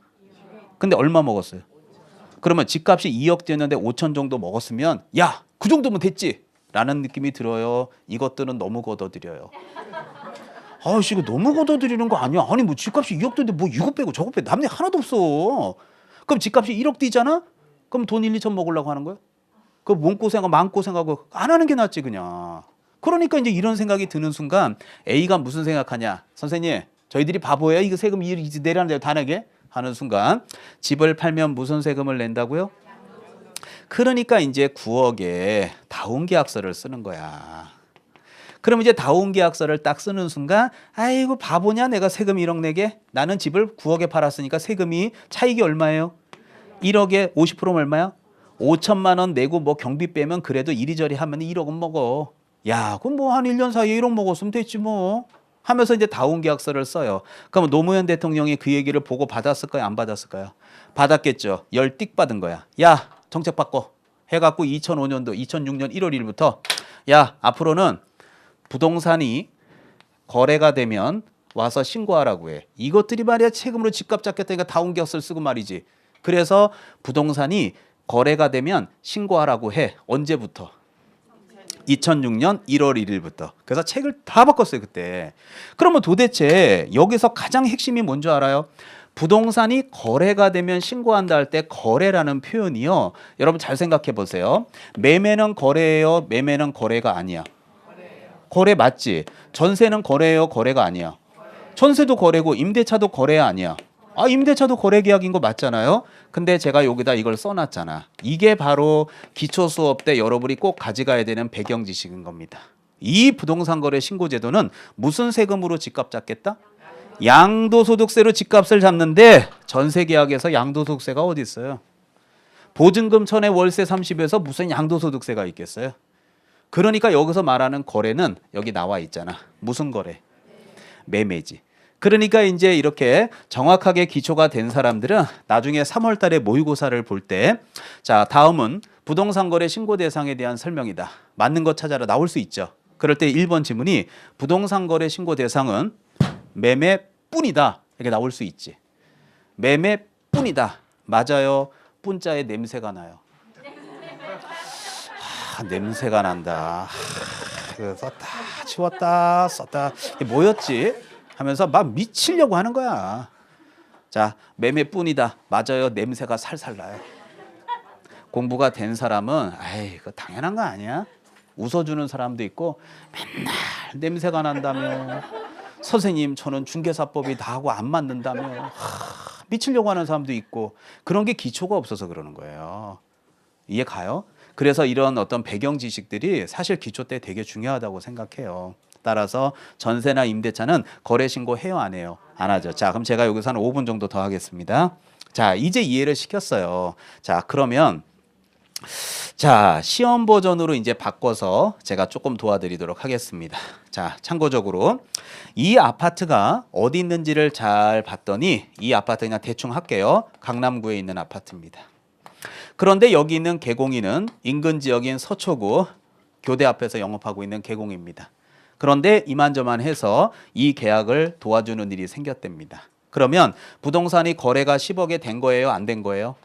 근데 얼마 먹었어요? 그러면 집값이 2억 뛰었는데 5천 정도 먹었으면 야, 그 정도면 됐지? 라는 느낌이 들어요. 이것들은 너무 걷어들여요. 아씨, 이거 너무 걷어들이는 거 아니야? 아니 뭐 집값이 2억 뛰는데 뭐 이거 빼고 저거 빼고 남는 하나도 없어. 그럼 집값이 1억 뛰잖아? 그럼 돈 1, 2천 먹으려고 하는 거야? 그 몸고생하고 마음고생하고 안 하는 게 낫지 그냥. 그러니까 이제 이런 생각이 드는 순간 A가 무슨 생각하냐? 선생님, 저희들이 바보예요? 이거 세금 이제 내라는 대로 다 내게? 하는 순간 집을 팔면 무슨 세금을 낸다고요? 그러니까 이제 9억에 다운계약서를 쓰는 거야. 그럼 이제 다운계약서를 딱 쓰는 순간 아이고 바보냐 내가 세금 1억 내게? 나는 집을 9억에 팔았으니까 세금이 차익이 얼마예요? 1억에 50%면 얼마야? 5천만 원 내고 뭐 경비 빼면 그래도 이리저리 하면 1억은 먹어. 야, 그럼 뭐 한 1년 사이에 1억 먹었으면 됐지 뭐. 하면서 이제 다운계약서를 써요. 그럼 노무현 대통령이 그 얘기를 보고 받았을까요? 안 받았을까요? 받았겠죠. 열 띡 받은 거야. 야, 정책 바꿔. 해갖고 2005년도 2006년 1월 1일부터 야, 앞으로는 부동산이 거래가 되면 와서 신고하라고 해. 이것들이 말이야 세금으로 집값 잡겠다니까 다운계약서를 쓰고 말이지. 그래서 부동산이 거래가 되면 신고하라고 해. 언제부터? 2006년 1월 1일부터. 그래서 책을 다 바꿨어요 그때. 그러면 도대체 여기서 가장 핵심이 뭔지 알아요? 부동산이 거래가 되면 신고한다 할 때 거래라는 표현이요. 여러분 잘 생각해 보세요. 매매는 거래예요? 매매는 거래가 아니야? 거래 맞지? 전세는 거래예요? 거래가 아니야? 전세도 거래고 임대차도 거래 아니야? 아, 임대차도 거래 계약인 거 맞잖아요. 근데 제가 여기다 이걸 써놨잖아. 이게 바로 기초 수업 때 여러분이 꼭 가져가야 되는 배경 지식인 겁니다. 이 부동산 거래 신고 제도는 무슨 세금으로 집값 잡겠다? 양도소득세로 집값을 잡는데 전세 계약에서 양도소득세가 어디 있어요? 보증금 1000에 월세 30에서 무슨 양도소득세가 있겠어요? 그러니까 여기서 말하는 거래는 여기 나와 있잖아. 무슨 거래? 매매지. 그러니까 이제 이렇게 정확하게 기초가 된 사람들은 나중에 3월 달에 모의고사를 볼 때 자, 다음은 부동산 거래 신고 대상에 대한 설명이다. 맞는 거 찾아라 나올 수 있죠. 그럴 때 1번 지문이 부동산 거래 신고 대상은 매매뿐이다. 이렇게 나올 수 있지. 매매뿐이다. 맞아요. 뿐자에 냄새가 나요. 냄새가 난다. 썼다 치웠다 썼다 이게 뭐였지? 하면서 막 미치려고 하는 거야. 자, 매매뿐이다. 맞아요. 냄새가 살살 나요. 공부가 된 사람은 아이, 그거 당연한 거 아니야? 웃어주는 사람도 있고 맨날 냄새가 난다며. 선생님, 저는 중개사법이 다 하고 안 맞는다며. 미치려고 하는 사람도 있고 그런 게 기초가 없어서 그러는 거예요. 이해 가요? 그래서 이런 어떤 배경 지식들이 사실 기초 때 되게 중요하다고 생각해요. 따라서 전세나 임대차는 거래 신고 해요, 안 해요? 안 하죠. 자, 그럼 제가 여기서 한 5분 정도 더 하겠습니다. 자, 이제 이해를 시켰어요. 자, 그러면 자, 시험 버전으로 이제 바꿔서 제가 조금 도와드리도록 하겠습니다. 자, 참고적으로 이 아파트가 어디 있는지를 잘 봤더니 이 아파트 그냥 대충 할게요. 강남구에 있는 아파트입니다. 그런데 여기 있는 개공이는 인근 지역인 서초구 교대 앞에서 영업하고 있는 개공입니다. 그런데 이만저만해서 이 계약을 도와주는 일이 생겼답니다. 그러면 부동산이 거래가 10억에 된 거예요? 안 된 거예요?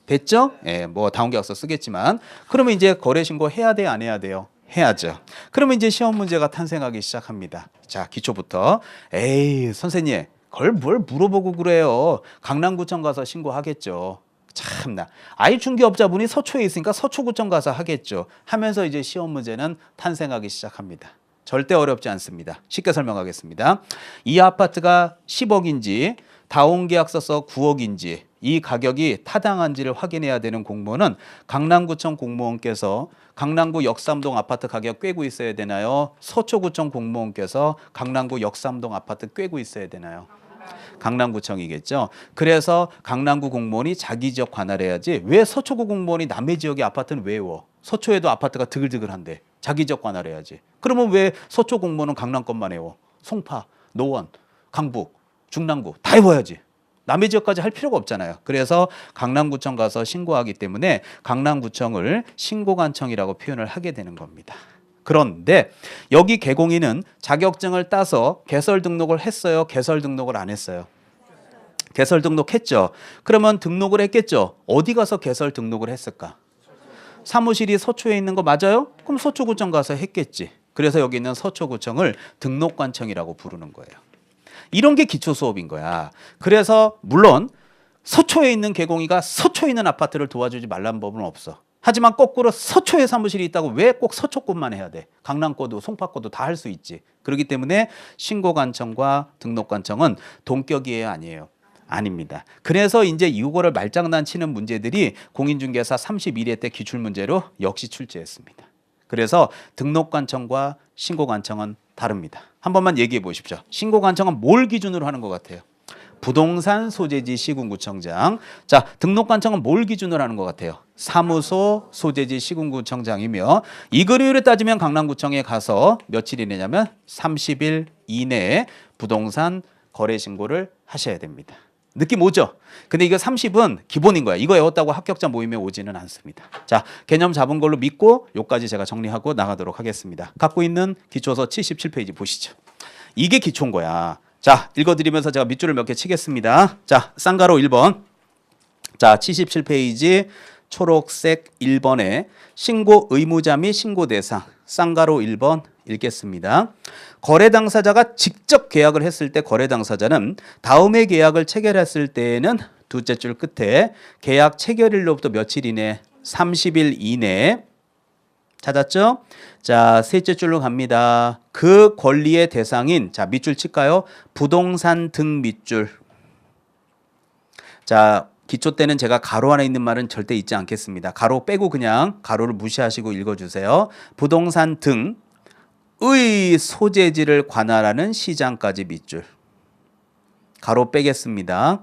됐죠? 예, 뭐 다운계약서 쓰겠지만 그러면 이제 거래 신고 해야 돼요? 안 해야 돼요? 해야죠. 그러면 이제 시험 문제가 탄생하기 시작합니다. 자, 기초부터 에이 선생님 그걸 뭘 물어보고 그래요. 강남구청 가서 신고하겠죠. 참나. 아이 중개업자분이 서초에 있으니까 서초구청 가서 하겠죠. 하면서 이제 시험 문제는 탄생하기 시작합니다. 절대 어렵지 않습니다. 쉽게 설명하겠습니다. 이 아파트가 10억인지 다운계약서 써 9억인지 이 가격이 타당한지를 확인해야 되는 공무원은 강남구청 공무원께서 강남구 역삼동 아파트 가격 꿰고 있어야 되나요? 서초구청 공무원께서 강남구 역삼동 아파트 꿰고 있어야 되나요? 강남구청이겠죠. 그래서 강남구 공무원이 자기 지역 관할해야지 왜 서초구 공무원이 남의 지역의 아파트는 왜 외워? 서초에도 아파트가 드글드글한데 자기 지역 관할해야지. 그러면 왜 서초 공무원은 강남 것만 외워? 송파, 노원, 강북, 중랑구 다 해봐야지. 남의 지역까지 할 필요가 없잖아요. 그래서 강남구청 가서 신고하기 때문에 강남구청을 신고관청이라고 표현을 하게 되는 겁니다. 그런데 여기 개공인은 자격증을 따서 개설 등록을 했어요? 개설 등록을 안 했어요? 개설 등록했죠. 그러면 등록을 했겠죠. 어디 가서 개설 등록을 했을까? 사무실이 서초에 있는 거 맞아요? 그럼 서초구청 가서 했겠지. 그래서 여기 있는 서초구청을 등록관청이라고 부르는 거예요. 이런 게 기초 수업인 거야. 그래서 물론 서초에 있는 개공이가 서초에 있는 아파트를 도와주지 말라는 법은 없어. 하지만 거꾸로 서초에 사무실이 있다고 왜 꼭 서초 것만 해야 돼? 강남 거도 송파 거도 다 할 수 있지. 그렇기 때문에 신고관청과 등록관청은 동격이에요, 아니에요? 아닙니다. 그래서 이제 이거를 말장난 치는 문제들이 공인중개사 31회 때 기출문제로 역시 출제했습니다. 그래서 등록관청과 신고관청은 다릅니다. 한 번만 얘기해 보십시오. 신고관청은 뭘 기준으로 하는 것 같아요? 부동산 소재지 시군구청장. 자, 등록관청은 뭘 기준으로 하는 것 같아요? 사무소 소재지 시군구청장이며 이거를 따지면 강남구청에 가서 며칠 이내냐면 30일 이내에 부동산 거래 신고를 하셔야 됩니다. 느낌 오죠? 근데 이거 30은 기본인 거야. 이거 외웠다고 합격자 모임에 오지는 않습니다. 자, 개념 잡은 걸로 믿고 요까지 제가 정리하고 나가도록 하겠습니다. 갖고 있는 기초서 77페이지 보시죠. 이게 기초인 거야. 자, 읽어드리면서 제가 밑줄을 몇 개 치겠습니다. 자, 쌍가로 1번. 자, 77페이지 초록색 1번에 신고 의무자 및 신고 대상. 쌍가로 1번 읽겠습니다. 거래 당사자가 직접 계약을 했을 때 거래 당사자는 다음의 계약을 체결했을 때에는 두째 줄 끝에 계약 체결일로부터 며칠 이내 30일 이내에 찾았죠? 자, 셋째 줄로 갑니다. 그 권리의 대상인 자, 밑줄 칠까요? 부동산 등 밑줄. 자, 기초 때는 제가 가로 안에 있는 말은 절대 잊지 않겠습니다. 가로 빼고 그냥 가로를 무시하시고 읽어주세요. 부동산 등의 소재지를 관할하는 시장까지 밑줄. 가로 빼겠습니다.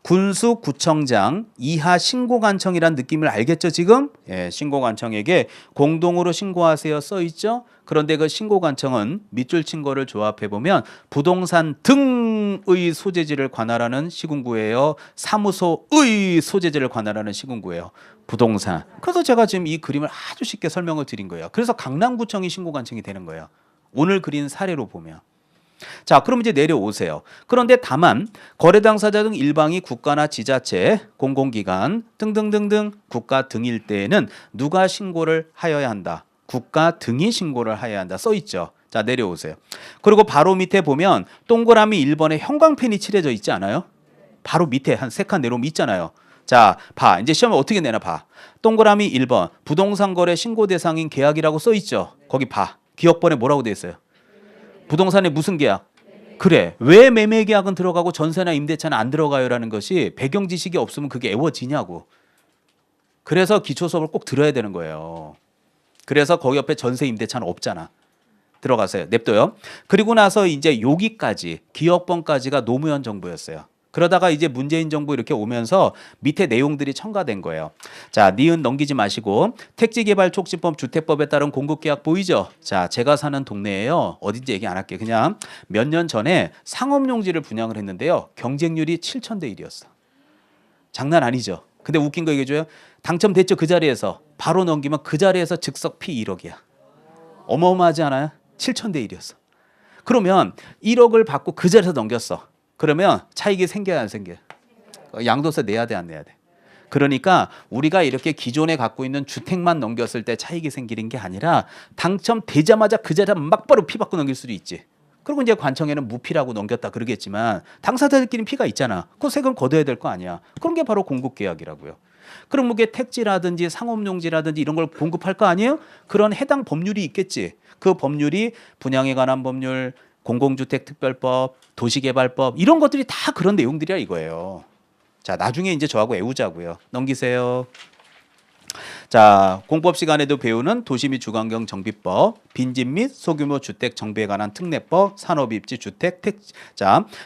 군수구청장 이하 신고관청이란 느낌을 알겠죠 지금? 예, 신고관청에게 공동으로 신고하세요 써 있죠. 그런데 그 신고관청은 밑줄 친 거를 조합해 보면 부동산 등의 소재지를 관할하는 시군구예요. 사무소의 소재지를 관할하는 시군구예요. 부동산. 그래서 제가 지금 이 그림을 아주 쉽게 설명을 드린 거예요. 그래서 강남구청이 신고관청이 되는 거예요. 오늘 그린 사례로 보면. 자, 그럼 이제 내려오세요. 그런데 다만 거래 당사자 등 일방이 국가나 지자체, 공공기관 등등등등 국가 등일 때에는 누가 신고를 하여야 한다. 국가 등이 신고를 하여야 한다. 써 있죠. 자, 내려오세요. 그리고 바로 밑에 보면 동그라미 1번에 형광펜이 칠해져 있지 않아요? 바로 밑에 한 3칸 내려오면 있잖아요. 자, 봐. 이제 시험을 어떻게 내나 봐. 동그라미 1번 부동산 거래 신고 대상인 계약이라고 써 있죠. 거기 봐. 기억번에 뭐라고 돼 있어요? 부동산에 무슨 계약? 그래. 왜 매매 계약은 들어가고 전세나 임대차는 안 들어가요라는 것이 배경 지식이 없으면 그게 애워지냐고. 그래서 기초 수업을 꼭 들어야 되는 거예요. 그래서 거기 옆에 전세 임대차는 없잖아. 들어가세요. 냅둬요. 그리고 나서 이제 여기까지 기억번까지가 노무현 정부였어요. 그러다가 이제 문재인 정부 이렇게 오면서 밑에 내용들이 첨가된 거예요. 자, 니은 넘기지 마시고 택지개발촉진법 주택법에 따른 공급계약 보이죠? 자, 제가 사는 동네에요. 어딘지 얘기 안 할게요. 그냥 몇 년 전에 상업용지를 분양을 했는데요. 경쟁률이 7,000대 1이었어. 장난 아니죠? 근데 웃긴 거 얘기해줘요. 당첨됐죠? 그 자리에서. 바로 넘기면 그 자리에서 즉석 피 1억이야. 어마어마하지 않아요? 7,000대 1이었어. 그러면 1억을 받고 그 자리에서 넘겼어. 그러면 차익이 생겨야 안 생겨요? 양도세 내야 돼 안 내야 돼? 그러니까 우리가 이렇게 기존에 갖고 있는 주택만 넘겼을 때 차익이 생기는 게 아니라 당첨되자마자 그 자리에 막 바로 피 받고 넘길 수도 있지. 그리고 이제 관청에는 무피라고 넘겼다 그러겠지만 당사자들끼리 피가 있잖아. 그 세금 걷어야 될 거 아니야. 그런 게 바로 공급계약이라고요. 그럼 뭐 이게 택지라든지 상업용지라든지 이런 걸 공급할 거 아니에요? 그런 해당 법률이 있겠지. 그 법률이 분양에 관한 법률, 공공주택특별법, 도시개발법 이런 것들이 다 그런 내용들이야 이거예요. 자, 나중에 이제 저하고 외우자고요. 넘기세요. 자, 공법 시간에도 배우는 도시 및 주거환경 정비법, 빈집 및 소규모 주택 정비에 관한 특례법, 산업입지 주택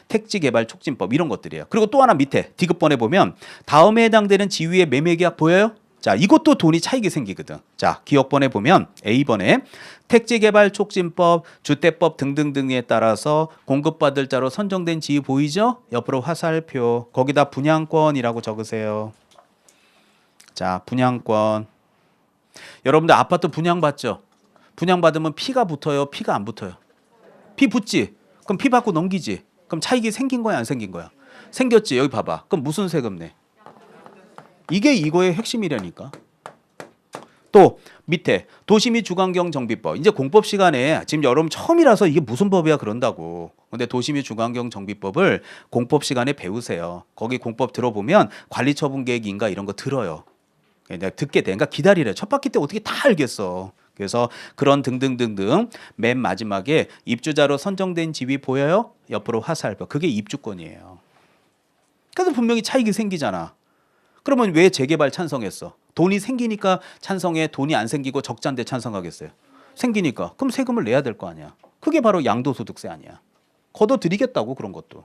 택지개발 촉진법 이런 것들이에요. 그리고 또 하나 밑에 디귿번에 보면 다음에 해당되는 지위의 매매계약 보여요? 자, 이것도 돈이 차익이 생기거든. 자, 기억번에 보면 A번에 택지개발촉진법, 주택법 등등등에 따라서 공급받을 자로 선정된 지위 보이죠? 옆으로 화살표. 거기다 분양권이라고 적으세요. 자, 분양권. 여러분들 아파트 분양받죠? 분양받으면 피가 붙어요? 피가 안 붙어요? 피 붙지? 그럼 피 받고 넘기지? 그럼 차익이 생긴 거야 안 생긴 거야? 생겼지? 여기 봐봐. 그럼 무슨 세금 내? 이게 이거의 핵심이라니까. 또 밑에 도시 및 주거환경 정비법. 이제 공법 시간에 지금 여러분 처음이라서 이게 무슨 법이야 그런다고. 근데 도시 및 주거환경 정비법을 공법 시간에 배우세요. 거기 공법 들어보면 관리처분계획인가 이런 거 들어요. 그러니까 듣게 돼. 그러니까 기다리래. 첫 바퀴 때 어떻게 다 알겠어. 그래서 그런 등등등등 맨 마지막에 입주자로 선정된 집이 보여요? 옆으로 화살표. 그게 입주권이에요. 그래서 분명히 차익이 생기잖아. 그러면 왜 재개발 찬성했어? 돈이 생기니까 찬성해. 돈이 안 생기고 적자인데 찬성하겠어요? 생기니까. 그럼 세금을 내야 될 거 아니야. 그게 바로 양도소득세 아니야. 걷어드리겠다고 그런 것도.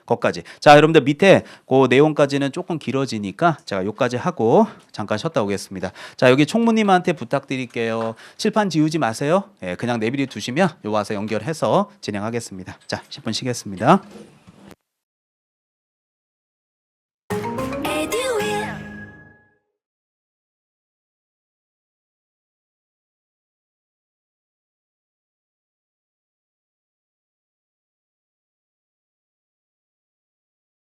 거기까지. 자, 여러분들 밑에 그 내용까지는 조금 길어지니까 제가 여기까지 하고 잠깐 쉬었다 오겠습니다. 자, 여기 총무님한테 부탁드릴게요. 칠판 지우지 마세요. 예, 그냥 내비리 두시면 요 와서 연결해서 진행하겠습니다. 자, 10분 쉬겠습니다.